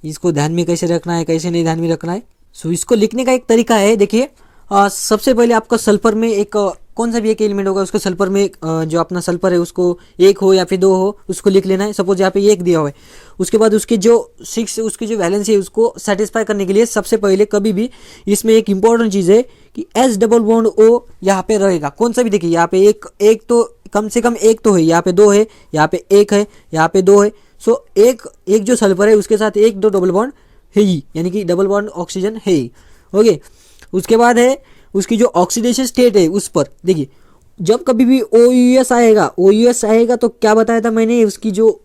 इसको ध्यान में कैसे रखना है, कैसे नहीं ध्यान में रखना है। सो इसको लिखने का एक तरीका है। देखिए सबसे पहले आपका सल्फर में एक कौन सा भी एक एलिमेंट होगा, उसको सल्फर में जो अपना सल्फर है उसको एक हो या फिर दो हो, उसको लिख लेना है। सपोज यहाँ पे एक दिया हुआ है, उसके बाद उसके जो 6 उसकी जो वैलेंस है उसको सेटिस्फाई करने के लिए सबसे पहले कभी भी इसमें एक इंपॉर्टेंट चीज़ है कि एस डबल बॉन्ड ओ यहाँ पे रहेगा। कौन सा भी देखिए यहाँ पे एक तो कम से कम एक तो है, यहाँ पे दो है, यहाँ पे एक है, यहाँ पे दो है। सो एक जो सल्फर है उसके साथ एक दो डबल बॉन्ड है ही, यानी कि डबल बॉन्ड ऑक्सीजन है ही। ओके, उसके बाद है उसकी जो ऑक्सीडेशन स्टेट है उस पर देखिए, जब कभी भी OUS आएगा तो क्या बताया था मैंने, उसकी जो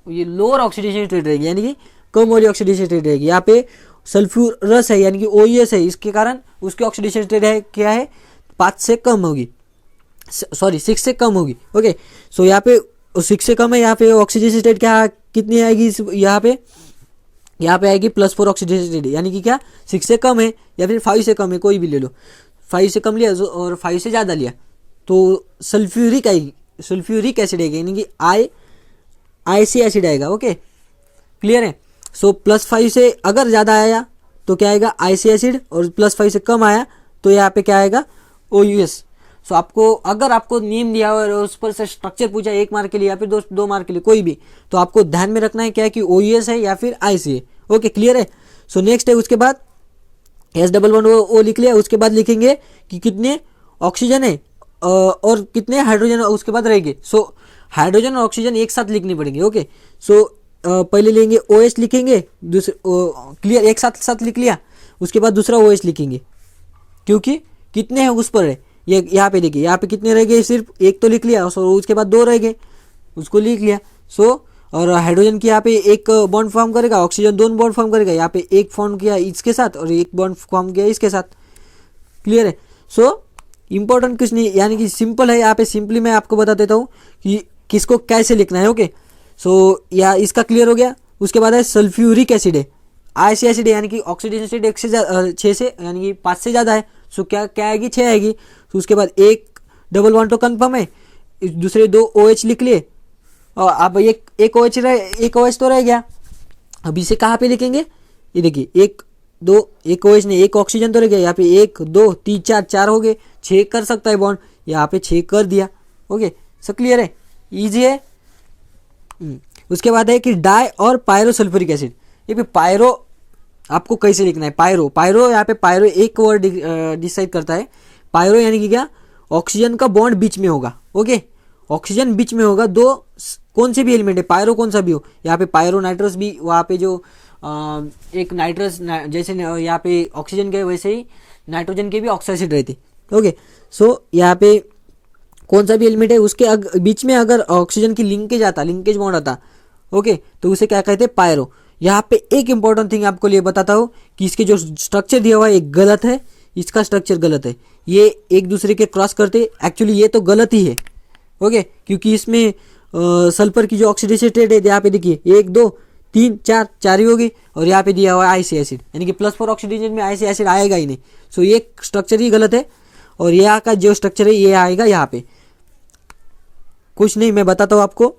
ये लोअर ऑक्सीडेशन स्टेट रहेगी, यानी कि कम वाली ऑक्सीडेशन स्टेट रहेगी। यहाँ पे सल्फ्यूरस है यानी कि OUS है, इसके कारण उसकी ऑक्सीडेशन स्टेट है क्या है 5 से कम होगी, सॉरी 6 से कम होगी। ओके, सो यहाँ पे 6 से कम है, यहाँ पे ऑक्सीडेशन स्टेट क्या कितनी आएगी, यहाँ पे आएगी +4 ऑक्सीडेशन स्टेट, यानी कि क्या 6 से कम है या फिर 5 से कम है, कोई भी ले लो। 5 से कम लिया और 5 से ज़्यादा लिया तो सल्फ्यूरिक एसिड आएगी, यानी कि IC एसिड आएगा। ओके, क्लियर है। सो +5 से अगर ज़्यादा आया तो क्या आएगा IC एसिड, और +5 से कम आया तो यहाँ पे क्या आएगा OUS। सो आपको अगर आपको नेम दिया हुआ और उस पर से स्ट्रक्चर पूछा 1 मार्क के लिए या फिर 2 मार्क के लिए कोई भी, तो आपको ध्यान में रखना है क्या है कि OUS है या फिर IC है। ओके, क्लियर है। सो नेक्स्ट है उसके बाद एस डबल बॉन्ड ओ लिख लिया, उसके बाद लिखेंगे कि कितने ऑक्सीजन है और कितने हाइड्रोजन उसके बाद रहेंगे। सो हाइड्रोजन और ऑक्सीजन एक साथ लिखने पड़ेंगे। ओके, सो पहले लेंगे OH लिखेंगे, दूसरे क्लियर, एक साथ लिख लिया, उसके बाद दूसरा OH लिखेंगे, क्योंकि कितने हैं उस पर है। ये यहाँ पे देखिए, यहाँ पे कितने रह गए, सिर्फ एक तो लिख लिया, सो उसके बाद 2 रह गए, उसको लिख लिया। सो और हाइड्रोजन की यहाँ पे एक बॉन्ड फॉर्म करेगा, ऑक्सीजन 2 बॉन्ड फॉर्म करेगा, यहाँ पे एक फॉर्म किया इसके साथ और एक बॉन्ड फॉर्म किया इसके साथ। क्लियर है। सो इंपॉर्टेंट कुछ नहीं, यानी कि सिंपल है। यहाँ पे सिंपली मैं आपको बता देता हूँ कि किसको कैसे लिखना है। ओके, सो या इसका क्लियर हो गया। उसके बाद है सल्फ्यूरिक एसिड है, IC एसिड है, यानी कि ऑक्सीडेशन स्टेट 1 से 6 से यानी कि 5 से ज़्यादा है। सो क्या आएगी 6 आएगी। तो उसके बाद एक डबल बॉन्ड तो कन्फर्म है, दूसरे 2 OH लिख लिए, और अब एक OH तो रह गया। अब इसे कहाँ पे लिखेंगे, ये देखिए 1 2 एक OH नहीं, एक ऑक्सीजन तो रह गया, यहाँ पे 1 2 3 4 हो गए, 6 कर सकता है बॉन्ड, यहाँ पे 6 कर दिया। ओके, सब क्लियर है, इजी है। उसके बाद है कि डाई और पायरोसल्फ्यूरिक एसिड। ये भी पायरो आपको कैसे लिखना है, पायरो यहाँ पे पायरो एक वर्ड डिसाइड करता है। पायरो यानी कि क्या, ऑक्सीजन का बॉन्ड बीच में होगा। ओके, ऑक्सीजन बीच में होगा, 2 कौन से भी एलिमेंट है, पायरो कौन सा भी हो, यहाँ पे पायरो नाइट्रस भी, वहाँ पे जो एक नाइट्रस जैसे यहाँ पे ऑक्सीजन के वैसे ही नाइट्रोजन के भी ऑक्सो एसिड रहते। ओके, सो यहाँ पे कौन सा भी एलिमेंट है उसके बीच में अगर ऑक्सीजन की लिंकेज बॉन्ड आता, ओके, तो उसे क्या कहते हैं, पायरो। यहाँ पे एक इंपॉर्टेंट थिंग आपको लिए बताता हूँ कि इसके जो स्ट्रक्चर दिया हुआ है एक गलत है, इसका स्ट्रक्चर गलत है, ये एक दूसरे के क्रॉस करते, एक्चुअली ये तो गलत ही है। ओके, क्योंकि इसमें सल्फर की जो ऑक्सीडेशन स्टेट है यहाँ पे देखिए 1 2 3 4 ही होगी, और यहाँ पे दिया हुआ है IC एसिड, यानी कि +4 ऑक्सीडेशन में IC एसिड आएगा ही नहीं। सो ये स्ट्रक्चर ही गलत है, और यहाँ का जो स्ट्रक्चर है ये आएगा यहाँ पे। कुछ नहीं, मैं बताता हूँ आपको।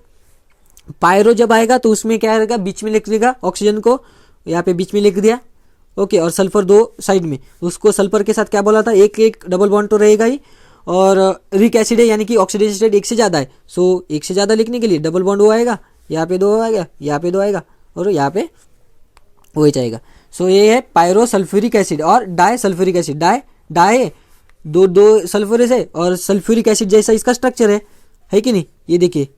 पायरो जब आएगा तो उसमें क्या रहेगा, बीच में लिख देगा ऑक्सीजन को, यहाँ पे बीच में लिख दिया, ओके। और सल्फर दो साइड में, उसको सल्फर के साथ क्या बोला था, एक एक डबल बॉन्ड तो रहेगा ही। और रिक एसिड है यानी कि ऑक्सीडेशन स्टेट एक से ज़्यादा है, सो एक से ज़्यादा लिखने के लिए डबल बॉन्ड वो आएगा, यहाँ पे दो आएगा, यहाँ पे दो आएगा, और यहाँ पे वो जाएगा। सो ये है पायरो सल्फ्यूरिक एसिड और डाई सल्फ्यूरिक एसिड। डाई दो दो सल्फ्यूरस है और सल्फ्यूरिक एसिड जैसा इसका स्ट्रक्चर है कि नहीं, ये देखिए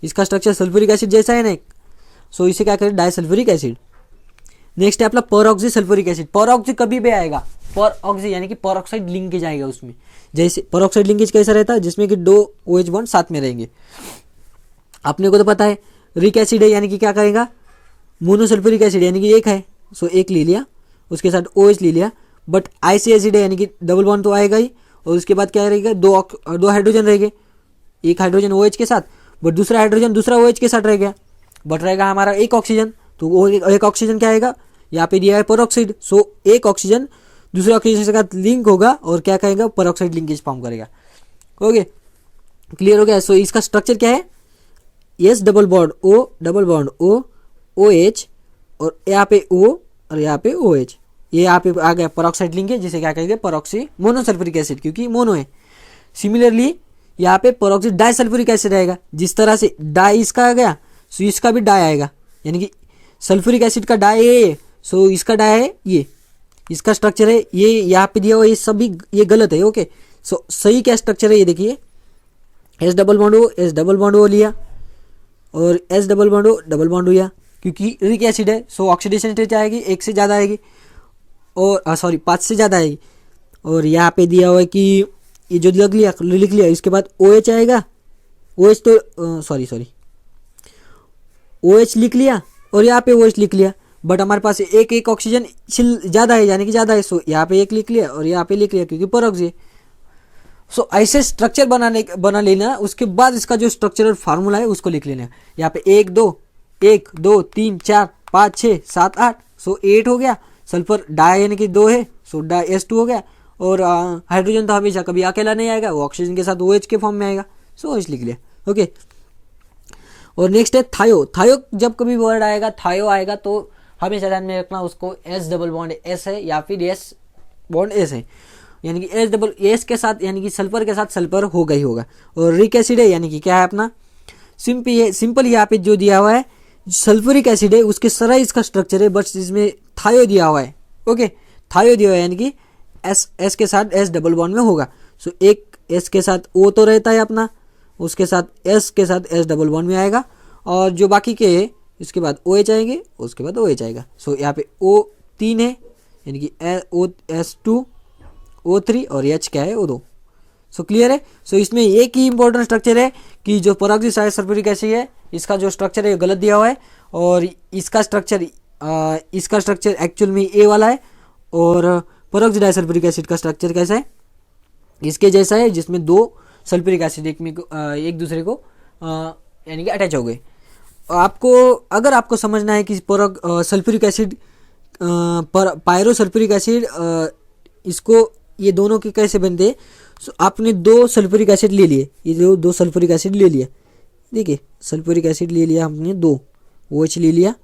इसका स्ट्रक्चर सल्फ्यूरिक एसिड जैसा है ना। सो इसे क्या करें, डाई सल्फ्यूरिक एसिड। नेक्स्ट है अपना परऑक्सी सल्फ्यूरिक एसिड। परऑक्सी कभी भी आएगा, परऑक्सी यानी कि परऑक्साइड लिंकेज आएगा उसमें। जैसे परऑक्साइड लिंकेज कैसा रहता है, जिसमें कि दो OH बॉन्ड साथ में रहेंगे। अपने को तो पता है रिक एसिड है यानी कि क्या करेगा, मोनोसल्फ्यूरिक एसिड यानी कि एक है, सो एक ले लिया, उसके साथ OH ले लिया। बट आईसी एसिड है यानी कि डबल बॉन्ड तो आएगा ही, और उसके बाद क्या रहेगा, दो हाइड्रोजन रहेंगे, एक हाइड्रोजन OH के साथ, बट दूसरा हाइड्रोजन दूसरा OH के साथ रह गया, बट रहेगा हमारा एक ऑक्सीजन। तो वो एक ऑक्सीजन क्या आएगा, यहाँ पे दिया है परऑक्साइड, सो एक ऑक्सीजन दूसरे ऑक्सीजन के साथ लिंक होगा और क्या कहेगा, परऑक्साइड लिंकेज फॉर्म करेगा। ओके, क्लियर हो गया। सो इसका स्ट्रक्चर क्या है, S double bond O OH और यहाँ पे O और यहाँ पे OH, ये यहाँ पे आ गया परऑक्साइड लिंकेज, जिसे क्या कहेंगे, परऑक्सी मोनोसल्फ्यूरिक एसिड, क्योंकि मोनो है। सिमिलरली यहाँ पे परऑक्सी डाई सल्फ्यूरिक एसिड आएगा, जिस तरह से डाई इसका आ गया, सो इसका भी डाई आएगा, यानी कि सल्फ्यूरिक एसिड का डाई है, सो इसका डाई है ये, इसका स्ट्रक्चर है ये, यहाँ पे दिया हुआ ये सभी ये गलत है। ओके, सो सही क्या स्ट्रक्चर है ये देखिए, एस डबल बॉन्ड ओ लिया और एस डबल बॉन्ड लिया, क्योंकि रिक एसिड है, सो ऑक्सीडेशन स्टेट आएगी एक से ज़्यादा आएगी, और सॉरी 5 से ज़्यादा आएगी। और यहाँ पे दिया हुआ है कि ये जो लिख लिया इसके बाद OH आएगा, OH तो सॉरी OH लिख लिया और यहाँ पे OH लिख लिया, बट हमारे पास एक ऑक्सीजन ज़्यादा है यानी कि ज़्यादा है, सो यहाँ पे एक लिख लिया और यहाँ पे लिख लिया, क्योंकि परऑक्सी है। सो ऐसे स्ट्रक्चर बना लेना, उसके बाद इसका जो स्ट्रक्चरल फार्मूला है उसको लिख लेना। यहाँ पे 1 2 3 4 5 6 7 8, सो 8 हो गया। सल्फर डाई यानी कि 2 है, सो डाई S2 हो गया। और हाइड्रोजन तो हमेशा कभी अकेला नहीं आएगा, वो ऑक्सीजन के साथ OH के फॉर्म में आएगा, सो OH लिख लिया। ओके, और नेक्स्ट है थायो जब कभी वर्ड आएगा, थायो आएगा तो हमेशा ध्यान में रखना उसको S डबल बॉन्ड S है या फिर S बॉन्ड S है, यानी कि S के साथ यानी कि सल्फर के साथ सल्फर होगा ही होगा। और रिक एसिड है यानी कि क्या है अपना सिंपल यहाँ पे जो दिया हुआ है सल्फ्यूरिक एसिड है, उसके सरा इसका स्ट्रक्चर है, बट इसमें थायो दिया हुआ है। ओके, थायो दिया हुआ है यानी कि S के साथ S डबल बॉन्ड में होगा। सो एक S के साथ O तो रहता है अपना, उसके साथ S के साथ S डबल बॉन्ड में आएगा, और जो बाकी के है इसके बाद OH आएंगे, उसके बाद OH आएगा। सो यहाँ पे O 3 है यानी कि S2 O3 और H क्या है O2। सो क्लियर है। सो इसमें एक ही इंपॉर्टेंट स्ट्रक्चर है कि जो परऑक्सी सल्फ्यूरिक एसिड है इसका जो स्ट्रक्चर है गलत दिया हुआ है, और इसका स्ट्रक्चर एक्चुअल में A वाला है, और परऑक्सी डाइसल्फ्यूरिक एसिड का स्ट्रक्चर कैसा है, इसके जैसा है, जिसमें 2 सल्फ्यूरिक एसिड एक दूसरे को यानी कि अटैच हो गए। अगर आपको समझना है कि sulphuric acid pyro sulphuric acid इसको ये दोनों के कैसे बनते हैं, सो आपने 2 सल्फ्यूरिक एसिड ले लिए, ये दो सल्फ्यूरिक एसिड ले लिया, देखिए सल्फ्यूरिक एसिड ले लिया हमने 2, OH ले लिया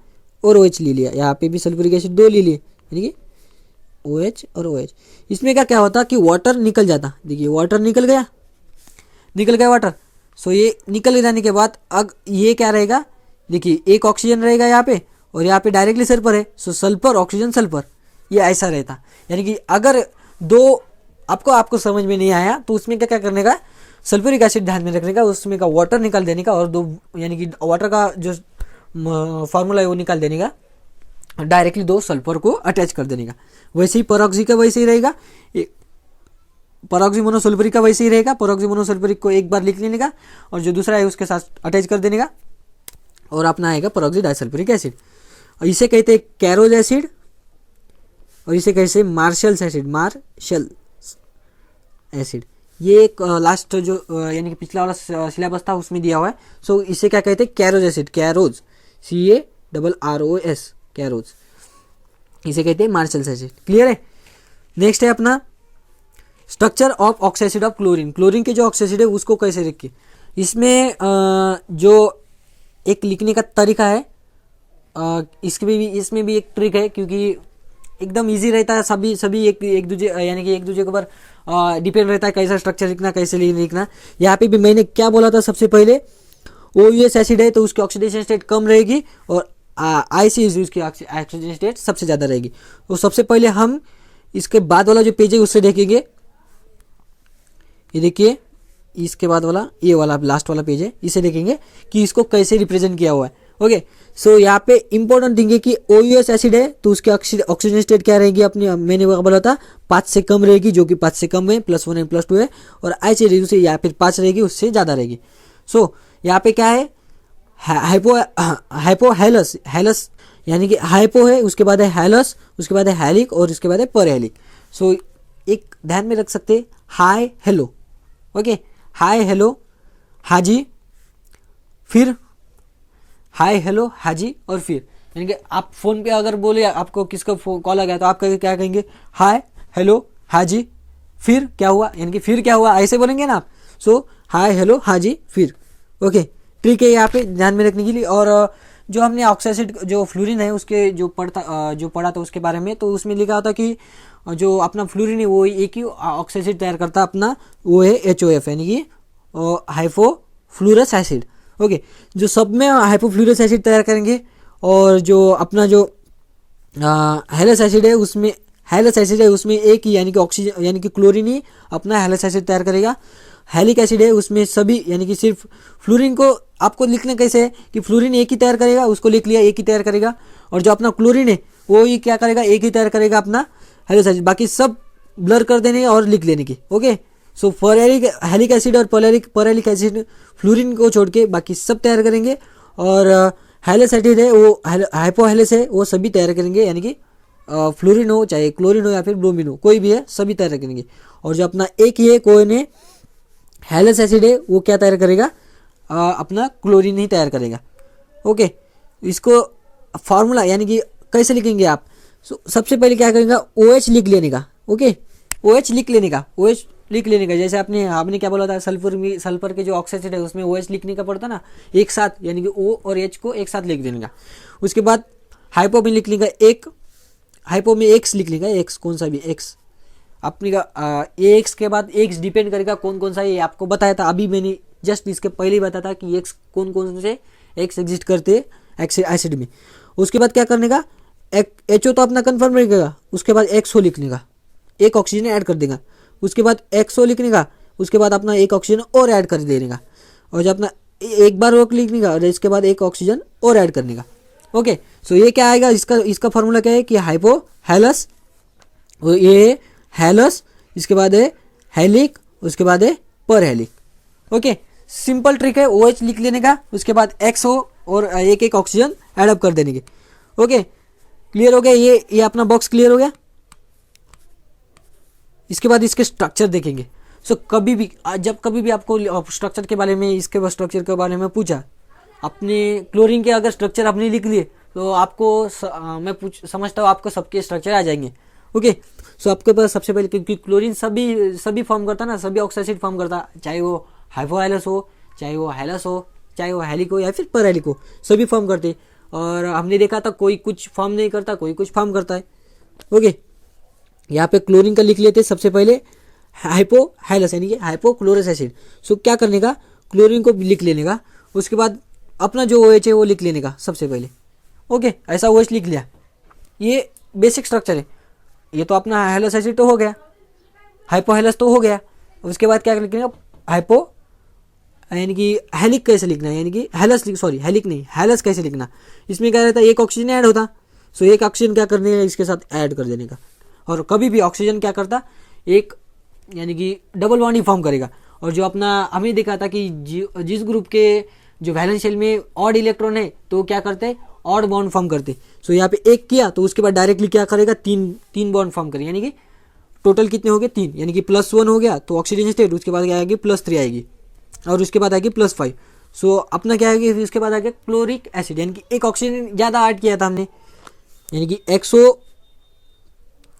और OH ले लिया, यहाँ पे भी सल्फ्यूरिक एसिड 2 ले लिए, यानी कि OH और OH। इसमें क्या होता कि वाटर निकल जाता, देखिए वाटर निकल गया वाटर। सो ये निकल जाने के बाद अब ये क्या रहेगा, देखिए एक ऑक्सीजन रहेगा यहाँ पे, और यहाँ पे डायरेक्टली सल्फर है, सो सल्फर ऑक्सीजन सल्फर, ये ऐसा रहता। यानी कि अगर 2 आपको समझ में नहीं आया तो उसमें क्या करने का, सल्फ्यूरिक एसिड ध्यान में रखने का, उसमें का वाटर निकाल देने का, और 2 यानी कि वाटर का जो फार्मूला है वो निकाल देने का, डायरेक्टली 2 सल्फर को अटैच कर देने का। वैसे ही परऑक्सी का वैसे ही रहेगा, परऑक्सी मोनोसल्फ्यूरिक का वैसे ही रहेगा। परऑक्सी मोनोसल्फ्यूरिक को एक बार लिख लेने का, और जो दूसरा है उसके साथ अटैच कर देने का, और अपना आएगा परऑक्सी डाइसल्फ्यूरिक एसिड। और इसे कहते हैं कैरोज एसिड, और इसे कहते हैं मार्शल एसिड। ये एक लास्ट जो यानी कि पिछला वाला सिलेबस था उसमें दिया हुआ है। सो इसे क्या कहते हैं, कैरोज एसिड, कैरोज CARROS, कैरोज, इसे कहते हैं मार्शल एसिड। क्लियर है। नेक्स्ट है अपना structure of oxide of chlorine. Chlorine के जो ऑक्साइड है उसको कैसे रखिए, इसमें जो एक लिखने का तरीका है, इसमें भी एक ट्रिक है, क्योंकि एकदम इजी रहता है, सभी एक दूसरे यानी कि एक दूसरे के ऊपर डिपेंड रहता है कैसा स्ट्रक्चर लिखना, कैसे लिखना। यहाँ पे भी मैंने क्या बोला था सबसे पहले, OUS एसिड है तो उसकी ऑक्सीडेशन स्टेट कम रहेगी और ICS उसकी ऑक्सीडेशन स्टेट सबसे ज़्यादा रहेगी। तो सबसे पहले हम इसके बाद वाला जो पेज है उससे देखेंगे। ये देखिए, इसके बाद वाला ये वाला लास्ट वाला पेज है, इसे देखेंगे कि इसको कैसे रिप्रेजेंट किया हुआ है। ओके, सो यहाँ पे इंपॉर्टेंट थिंग है कि OUS एसिड है तो उसकी ऑक्सीजन स्टेट क्या रहेगी अपनी, मैंने बोला था 5 से कम रहेगी, जो कि 5 से कम है, +1 एंड +2 है। और ICS उसे या फिर 5 रहेगी, उससे ज़्यादा रहेगी। सो यहाँ पे क्या है, हाइपोहेलस, हेलस यानी कि हाइपो है, उसके बाद है हेलस, उसके बाद है हेलिक और उसके बाद है परहेलिक। सो एक ध्यान में रख सकते, hi hello. Okay, hi hello हाजी, फिर हाय हेलो हाजी, और फिर यानी कि आप फोन पे अगर बोले आपको किसका कॉल आ गया तो आप क्या कहेंगे, हाय हेलो हाजी, फिर क्या हुआ, यानी कि फिर क्या हुआ ऐसे बोलेंगे ना आप। सो हाय हेलो हाजी फिर। ओके, ट्रिक है यहाँ पे ध्यान में रखने के लिए। और जो हमने ऑक्साइड जो फ्लोरीन है उसके जो पढ़ा था उसके बारे में, तो उसमें लिखा होता कि जो अपना फ्लोरीन है वो एक ही ऑक्साइड तैयार करता अपना, वो है HOF यानी कि हाइपोफ्लूरस एसिड। ओके, जो सब में हाइपोफ्लूरस एसिड तैयार करेंगे। और जो अपना जो हेलस एसिड है उसमें एक ही यानी कि ऑक्सीजन यानी कि क्लोरीन ही अपना हेलस एसिड तैयार करेगा। हेलिक एसिड है उसमें सभी यानी कि सिर्फ फ्लोरीन को आपको लिखना कैसे है कि फ्लोरीन एक ही तैयार करेगा, उसको लिख लिया एक ही तैयार करेगा। और जो अपना क्लोरीन है वो ही क्या करेगा, एक ही तैयार करेगा अपना हेलस एसिड, बाकी सब ब्लर कर देने और लिख लेने की। ओके, सो हेलिक एसिड और परैलिक एसिड फ्लोरीन को छोड़ के बाकी सब तैयार करेंगे। और हेलस एसिड है वो हाइपोहेलस है वो सभी तैयार करेंगे, यानी कि फ्लोरीन हो चाहे क्लोरीन हो या फिर ब्रोमीन हो, कोई भी है सभी तैयार करेंगे। और जो अपना एक ही है कोई है हेलस एसिड है वो क्या तैयार करेगा, अपना क्लोरीन ही तैयार करेगा। ओके, इसको फार्मूला यानी कि कैसे लिखेंगे आप, सबसे पहले क्या करेंगे, OH लिख लेने का। ओके, OH लिख लेने का जैसे आपने क्या बोला था, सल्फर के जो ऑक्साइड है उसमें OH लिखने का पड़ता ना एक साथ, यानी कि O और H को एक साथ लिख देने का। उसके बाद हाइपो में लिख लेगा हाइपो में X लिख लेगा, X कौन सा भी X अपनी का X के बाद X डिपेंड करेगा कौन सा, ये आपको बताया था अभी मैंने जस्ट इसके पहले ही बताया था कि X कौन से X एग्जिस्ट करते हैं एसिड में। उसके बाद क्या करने का, HO तो अपना कन्फर्म रहेगा, उसके बाद XO लिखने का, एक ऑक्सीजन ऐड कर देगा। उसके बाद XO लिखने का, उसके बाद अपना एक ऑक्सीजन और ऐड कर देने का। और जब अपना एक बार रोक लिखने का और इसके बाद एक ऑक्सीजन और ऐड करने का। ओके, सो ये क्या आएगा, इसका फॉर्मूला क्या है कि हाइपो हेलस, ये हेलस, इसके बाद है हेलिक, उसके बाद है पर हेलिक। ओके, सिंपल ट्रिक है, OH लिख लेने का, उसके बाद XO और एक ऑक्सीजन ऐड अप कर देने के। ओके, क्लियर हो गया, ये अपना बॉक्स क्लियर हो गया। इसके बाद इसके स्ट्रक्चर देखेंगे। सो जब कभी भी आपको स्ट्रक्चर के बारे में, इसके स्ट्रक्चर के बारे में पूछा, अपने क्लोरीन के अगर स्ट्रक्चर आपने लिख लिए तो आपको मैं समझता हूँ आपको सबके स्ट्रक्चर आ जाएंगे। ओके, सो आपके पास सबसे पहले, क्योंकि क्लोरीन सभी फॉर्म करता ना, सभी ऑक्साइड फॉर्म करता, चाहे वो हाइपोहेलस हो, चाहे वो हेलस हो, चाहे वो हेलिक हो या फिर परहेलिक हो, सभी फॉर्म करते। और हमने देखा था कोई कुछ फॉर्म नहीं करता, कोई कुछ फॉर्म करता है। ओके, यहाँ पे क्लोरीन का लिख लेते सबसे पहले हाइपोहेलस यानी कि हाइपोक्लोरस एसिड। सो क्या करने का, क्लोरीन को लिख लेने का, उसके बाद अपना जो OH है वो लिख लेने का सबसे पहले। ओके, ऐसा OH लिख लिया, ये बेसिक स्ट्रक्चर है। ये तो अपना हेलस एसिड तो हो गया, हाइपोहेलस तो हो गया। उसके बाद क्या लिखने का, हाइपो यानी कि हेलिक कैसे लिखना है, यानी कि हेलिक नहीं, हेलस कैसे लिखना। इसमें क्या रहता है, एक ऑक्सीजन ऐड होता, सो एक ऑक्सीजन क्या करने का इसके साथ ऐड कर देने का। और कभी भी ऑक्सीजन क्या करता, एक यानी कि डबल बॉन्ड ही फॉर्म करेगा। और जो अपना हमें देखा था कि जिस ग्रुप के जो वैलेंस शेल में ऑड इलेक्ट्रॉन है तो क्या करते, ऑड बॉन्ड फॉर्म करते। सो यहाँ पे एक किया तो उसके बाद डायरेक्टली क्या करेगा, तीन बॉन्ड फॉर्म करेगा, यानी कि टोटल कितने हो गए 3, यानी कि +1 हो गया तो ऑक्सीजन स्टेट, उसके बाद क्या आएगी +3 आएगी और उसके बाद आएगी +5। सो अपना क्या आएगी, उसके बाद आएगा क्लोरिक एसिड, यानी कि एक ऑक्सीजन ज़्यादा ऐड किया था हमने, यानी कि XO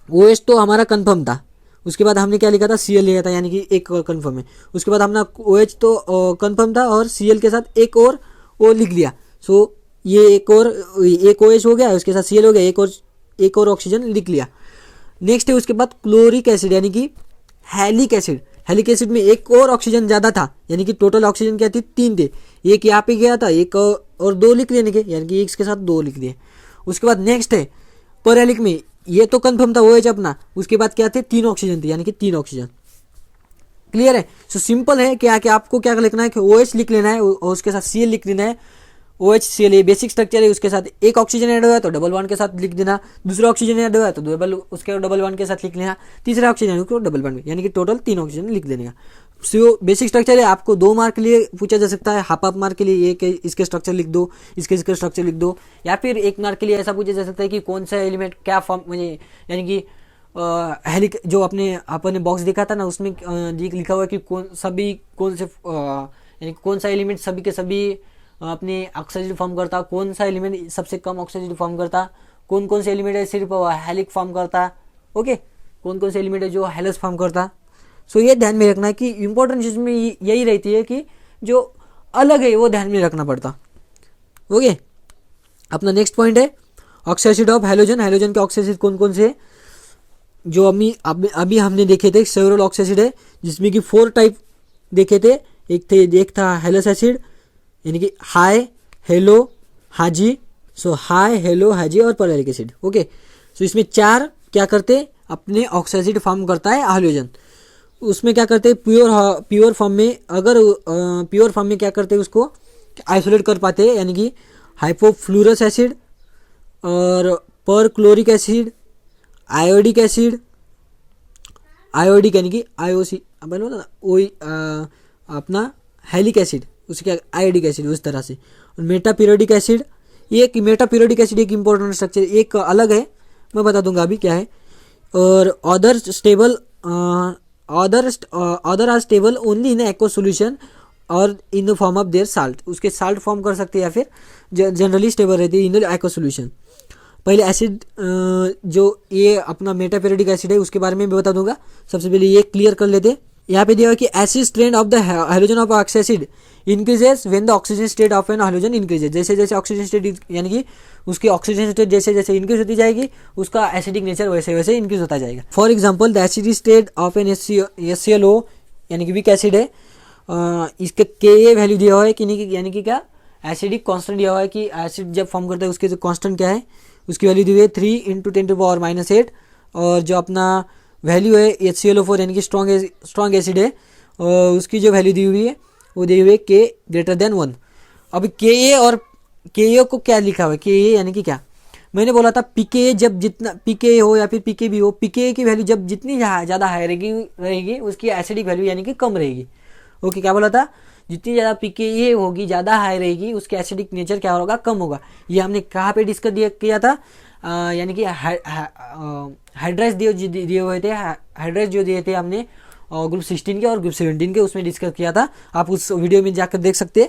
OH तो हमारा कंफर्म था, उसके बाद हमने क्या लिखा था, Cl लिखा था, यानी कि एक कन्फर्म है। उसके बाद हमने OH तो कन्फर्म था और Cl के साथ एक और O लिख लिया। सो ये एक OH हो गया, उसके साथ Cl हो गया, एक और ऑक्सीजन लिख लिया। नेक्स्ट है उसके बाद क्लोरिक एसिड यानी कि हैलिक एसिड। हैलिक एसिड में एक और ऑक्सीजन ज़्यादा था, यानी कि टोटल ऑक्सीजन क्या थी, 3 थे। एक यहाँ पे गया था, एक और 2 लिख लेने के, यानी कि एक के साथ 2 लिख दिए। उसके बाद नेक्स्ट है परैलिक में, ये तो कंफर्म था OH अपना, उसके बाद क्या थे, 3 ऑक्सीजन थे, यानी कि 3 ऑक्सीजन। क्लियर है। सो सिंपल है क्या कि आपको क्या लिखना है कि OH लिख लेना है और उसके साथ Cl लिख लेना है। OH Cl ये बेसिक स्ट्रक्चर है, उसके साथ एक ऑक्सीजन ऐड हुआ है तो डबल बॉन्ड के साथ लिख देना, दूसरा ऑक्सीजन ऐड हुआ है तो उसके डबल बॉन्ड के साथ लिख लेना, तीसरा ऑक्सीजन उसको डबल बॉन्ड, यानी कि टोटल 3 ऑक्सीजन लिख देने का। सो बेसिक स्ट्रक्चर है, आपको 2 मार्क के लिए पूछा जा सकता है, हाफ मार्क के लिए एक इसके स्ट्रक्चर लिख दो, इसके स्ट्रक्चर लिख दो, या फिर 1 मार्क के लिए ऐसा पूछा जा सकता है कि कौन सा एलिमेंट क्या फॉर्म में, यानी कि हेलिक जो आपने बॉक्स देखा था ना, उसमें लिखा हुआ है कि कौन सा एलिमेंट सभी के सभी अपने ऑक्सीजन फॉर्म करता, कौन सा एलिमेंट सबसे कम ऑक्सीजन फॉर्म करता, कौन से एलिमेंट है सिर्फ हेलिक फॉर्म करता, ओके, कौन से एलिमेंट है जो हेलस फॉर्म करता। सो ये ध्यान में रखना है कि इंपॉर्टेंट चीज में यही रहती है कि जो अलग है वो ध्यान में रखना पड़ता। ओके, अपना नेक्स्ट पॉइंट है ऑक्सीएसिड ऑफ हैलोजन। हैलोजन के ऑक्सीएसिड कौन से है, जो अभी हमने देखे थे, सेवरल ऑक्सीएसिड है, जिसमें कि 4 टाइप देखे थे। एक था हेलस एसिड, यानी कि हाई, हेलो, हाजी। सो हाई, हेलो, हाजी और परैलिक एसिड। ओके, सो इसमें 4 क्या करते, अपने ऑक्सीएसिड फॉर्म करता है हैलोजन। उसमें क्या करते हैं, प्योर फॉर्म में, अगर प्योर फॉर्म में क्या करते हैं, उसको आइसोलेट कर पाते हैं, यानी कि हाइपोफ्लूरस एसिड और perchloric acid, iodic acid, iodic यानी कि IOC अपना हेलिक एसिड, उसके आयोडिक एसिड, उस तरह से। और मेटापीरियोडिक एसिड, एक मेटापीरियोडिक एसिड एक इंपॉर्टेंट स्ट्रक्चर, एक अलग है, मैं बता दूंगा अभी क्या है। और other are stable only in aqua solution और in the form of their salt. उसके साल्ट फॉर्म कर सकते हैं या फिर जनरली स्टेबल रहती है इन द एक्वा सोल्यूशन। पहले एसिड जो ये अपना मेटापीरियोडिक एसिड है उसके बारे में भी बता दूंगा। सबसे पहले ये क्लियर कर लेते। यहाँ पे दिया हुआ कि acid strength of the hydrogen of oxyacid increases when the oxygen state of an hydrogen increases. जैसे जैसे ऑक्सीजन स्टेट यानी कि उसकी ऑक्सीजन स्टेट जैसे जैसे इंक्रीज होती जाएगी उसका एसिडिक नेचर वैसे वैसे इंक्रीज होता जाएगा। For example the acidic state of an HClO यानी कि वीक एसिड है, इसके Ka वैल्यू दिया हुआ है कि यानी कि क्या एसिडिक कांस्टेंट दिया हुआ है कि एसिड जब फॉर्म करता है उसके जो कांस्टेंट क्या है, उसकी वैल्यू दी हुई है 3 × 10⁻⁸। और जो अपना वैल्यू है HClO4 यानी कि स्ट्रॉन्ग एसिड है, और उसकी जो वैल्यू दी हुई है वो दी हुई है K > 1। अब Ka और Ka को क्या लिखा हुआ है, Ka यानी कि क्या, मैंने बोला था pKa जब जितना pKa हो या फिर pKb हो, pKa की वैल्यू जब जितनी ज़्यादा हाई रहेगी उसकी एसिडिक वैल्यू यानी कि कम रहेगी। ओके, क्या बोला था, जितनी ज़्यादा pKa होगी ज़्यादा हाई रहेगी उसके एसिडिक नेचर क्या होगा, कम होगा। ये हमने कहाँ पे डिस्कस किया था, यानी कि हाइड्राइज दिए हुए थे, हाइड्राइज जो दिए थे हमने ग्रुप 16 के और ग्रुप 17 के, उसमें डिस्कस किया था, आप उस वीडियो में जाकर देख सकते हैं।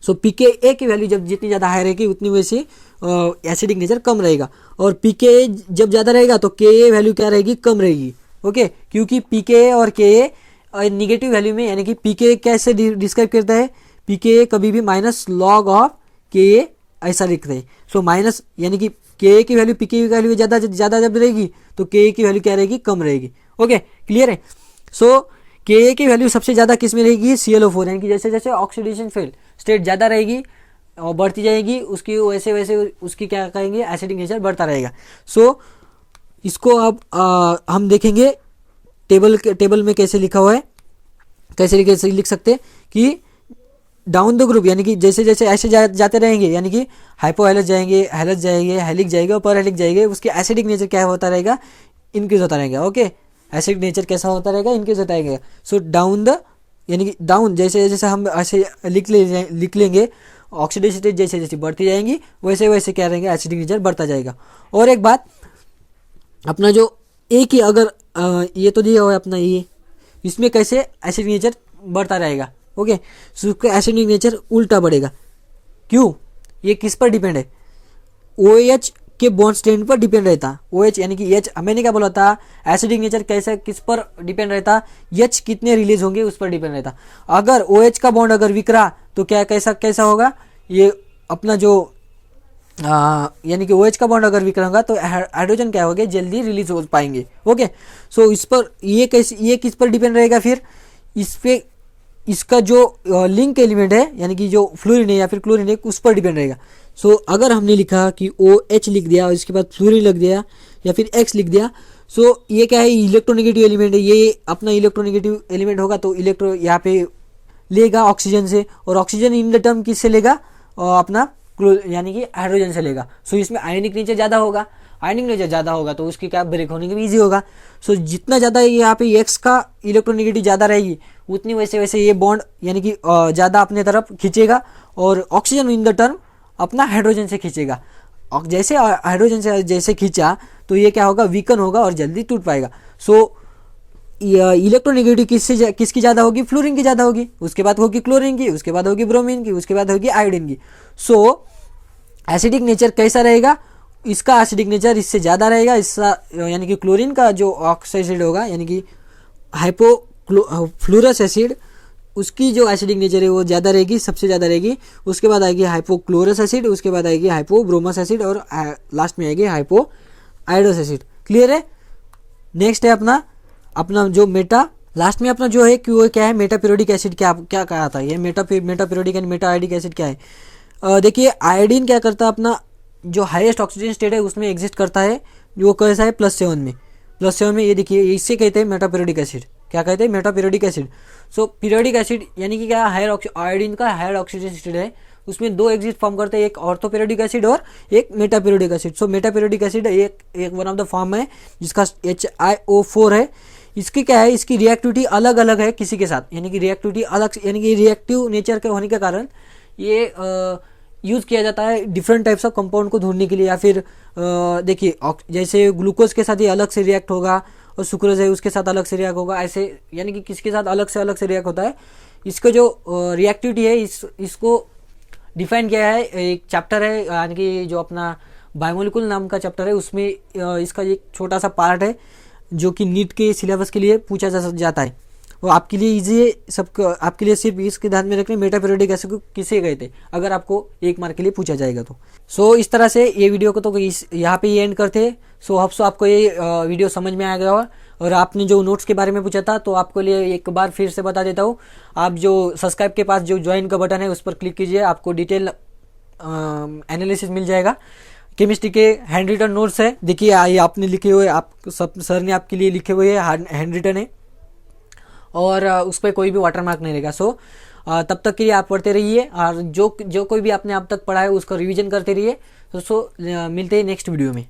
सो pKa की वैल्यू जब जितनी ज़्यादा हाई रहेगी उतनी वैसे एसिडिक नेचर कम रहेगा, और pKa जब ज़्यादा रहेगा तो Ka वैल्यू क्या रहेगी, कम रहेगी। ओके, क्योंकि pKa और Ka निगेटिव वैल्यू में, यानी कि pKa कैसे डिस्क्राइब करता है, pKa कभी भी -log Ka ऐसा लिखते हैं। सो माइनस यानी कि Ka की वैल्यू pKa की वैल्यू ज़्यादा जब रहेगी तो Ka की वैल्यू क्या रहेगी, कम रहेगी। ओके, क्लियर है। सो Ka की वैल्यू सबसे ज़्यादा किस में रहेगी, ClO4, यानी कि जैसे जैसे ऑक्सीडेशन फेल स्टेट ज़्यादा रहेगी और बढ़ती जाएगी उसकी वैसे वैसे उसकी क्या कहेंगे, एसिडिक नेचर बढ़ता रहेगा। सो इसको अब हम देखेंगे टेबल में कैसे लिखा हुआ है, कैसे लिख सकते हैं कि डाउन द ग्रुप, यानी कि जैसे जैसे ऐसे जाते रहेंगे, यानी कि हाइपोहेलस जाएंगे, हेलस जाएंगे, हेलिक जाएंगे और परहेलिक जाएंगे, उसके एसिडिक नेचर क्या होता रहेगा, इंक्रीज होता रहेगा। ओके, एसिडिक नेचर कैसा होता रहेगा, इंक्रीज होता रहेगा। सो डाउन द यानी कि डाउन जैसे जैसे हम ऐसे लिख लेंगे, ऑक्सीडेशन स्टेट जैसे जैसे बढ़ती जाएंगी वैसे वैसे क्या रहेंगे, एसिडिक नेचर बढ़ता जाएगा। और एक बात, अपना जो एक ही अगर ये तो दिया हुआ है अपना ये, इसमें कैसे एसिडिक नेचर बढ़ता रहेगा। ओके, सो उसका एसिडिक नेचर उल्टा बढ़ेगा। क्यों, ये किस पर डिपेंड है, OH के बॉन्ड स्ट्रेंथ पर डिपेंड रहता। OH यानी कि H, मैंने क्या बोला था, एसिडिक नेचर कैसे किस पर डिपेंड रहता, H कितने रिलीज होंगे उस पर डिपेंड रहता। अगर OH का बॉन्ड अगर वीक रहा तो क्या कैसा होगा, ये अपना जो यानी कि OH का बॉन्ड अगर वीक रहेगा तो हाइड्रोजन क्या होगा, जल्दी रिलीज हो पाएंगे। ओके, सो इस पर ये किस पर डिपेंड रहेगा, फिर इस पे इसका जो लिंक एलिमेंट है यानी कि जो फ्लोरीन है या फिर क्लोरीन है उस पर डिपेंड रहेगा। सो अगर हमने लिखा कि OH लिख दिया और इसके बाद फ्लोरीन लिख दिया या फिर X लिख दिया, सो ये क्या है, इलेक्ट्रोनेगेटिव एलिमेंट है, ये अपना इलेक्ट्रोनेगेटिव एलिमेंट होगा तो इलेक्ट्रो यहाँ पे लेगा ऑक्सीजन से, और ऑक्सीजन इन द टर्म किससे लेगा, अपना यानी कि हाइड्रोजन से लेगा। सो इसमें आयनिक नेचर ज़्यादा होगा, आयनिक नेचर ज़्यादा होगा तो उसकी क्या ब्रेक होने के भी ईजी होगा। सो जितना ज़्यादा यहाँ पे X का इलेक्ट्रोनेगेटिव ज़्यादा रहेगी उतनी वैसे ये बॉन्ड यानी कि ज़्यादा अपने तरफ खींचेगा और ऑक्सीजन इन द टर्म अपना हाइड्रोजन से खींचेगा। और जैसे हाइड्रोजन से जैसे खींचा तो ये क्या होगा, वीकन होगा और जल्दी टूट पाएगा। सो इलेक्ट्रोनेगेटिव किसकी ज़्यादा होगी, फ्लोरीन की ज़्यादा होगी, उसके बाद होगी क्लोरीन की, उसके बाद होगी ब्रोमीन की, उसके बाद होगी आयोडीन की। सो एसिडिक नेचर कैसा रहेगा, इसका एसिडिक नेचर इससे ज़्यादा रहेगा, इसका यानी कि क्लोरीन का जो ऑक्साइड होगा यानी कि हाइपोफ्लोरस एसिड, उसकी जो एसिडिक नेचर है वो ज़्यादा रहेगी, सबसे ज़्यादा रहेगी। उसके बाद आएगी हाइपोक्लोरस एसिड, उसके बाद आएगी हाइपोब्रोमस एसिड और लास्ट में आएगी हाइपोआइडोस एसिड। क्लियर है। नेक्स्ट है अपना जो लास्ट में अपना जो है कि वो क्या है, मेटापीरियोडिक एसिड। क्या कहा था ये मेटापीरियोडिक एंड मेटाआयोडिक एसिड क्या है। देखिए आयोडीन क्या करता है, अपना जो हाईएस्ट ऑक्सीजन स्टेट है उसमें एग्जिस्ट करता है, वो कैसा है +7 में। +7 में ये देखिए, इससे कहते हैं मेटापीरियोडिक एसिड। क्या कहते हैं, मेटापीरियोडिक एसिड। सो पीरियोडिक एसिड यानी कि क्या, आयोडीन का हायर ऑक्सीजन स्टेट है, उसमें दो एग्जिस्ट फॉर्म करते हैं, एक ऑर्थोपीरियोडिक एसिड और एक मेटापीरियोडिक एसिड। सो मेटापीरियोडिक एसिड एक वन ऑफ द फॉर्म है जिसका HiO4 है। इसकी क्या है, इसकी रिएक्टिविटी अलग अलग है किसी के साथ, यानी कि रिएक्टिविटी अलग, यानी कि रिएक्टिव नेचर के होने के कारण ये यूज़ किया जाता है डिफरेंट टाइप्स ऑफ कंपाउंड को ढूंढने के लिए। या फिर देखिए जैसे ग्लूकोज के साथ ये अलग से रिएक्ट होगा और सुक्रोज है उसके साथ अलग से रिएक्ट होगा, ऐसे यानी कि किसके साथ अलग से रिएक्ट होता है। इसका जो रिएक्टिविटी है इसको डिफाइन किया है, एक चैप्टर है यानी कि जो अपना बायोमोलिकुल नाम का चैप्टर है, उसमें इसका एक छोटा सा पार्ट है जो कि नीट के सिलेबस के लिए पूछा जाता है। वो आपके लिए इजी है, सबको आपके लिए सिर्फ इसके ध्यान में रखना, मेटापीरियोडिक एसिड को किसे कहते हैं, अगर आपको 1 मार्क के लिए पूछा जाएगा तो। सो इस तरह से ये वीडियो को तो यहाँ पे एंड करते हैं। सो आपको ये वीडियो समझ में आ गया होगा। और आपने जो नोट्स के बारे में पूछा था तो आपको लिए एक बार फिर से बता देता हूँ, आप जो सब्सक्राइब के पास जो ज्वाइन का बटन है उस पर क्लिक कीजिए, आपको डिटेल एनालिसिस मिल जाएगा। केमिस्ट्री के हैंड रिटन नोट्स है, देखिए ये आपने लिखे हुए, आप सब सर ने आपके लिए लिखे हुए हैंड रिटन है और उस पर कोई भी वाटरमार्क नहीं रहेगा। सो तब तक के लिए आप पढ़ते रहिए और जो कोई भी आपने अब तक पढ़ा है उसको रिवीजन करते रहिए। तो मिलते हैं नेक्स्ट वीडियो में।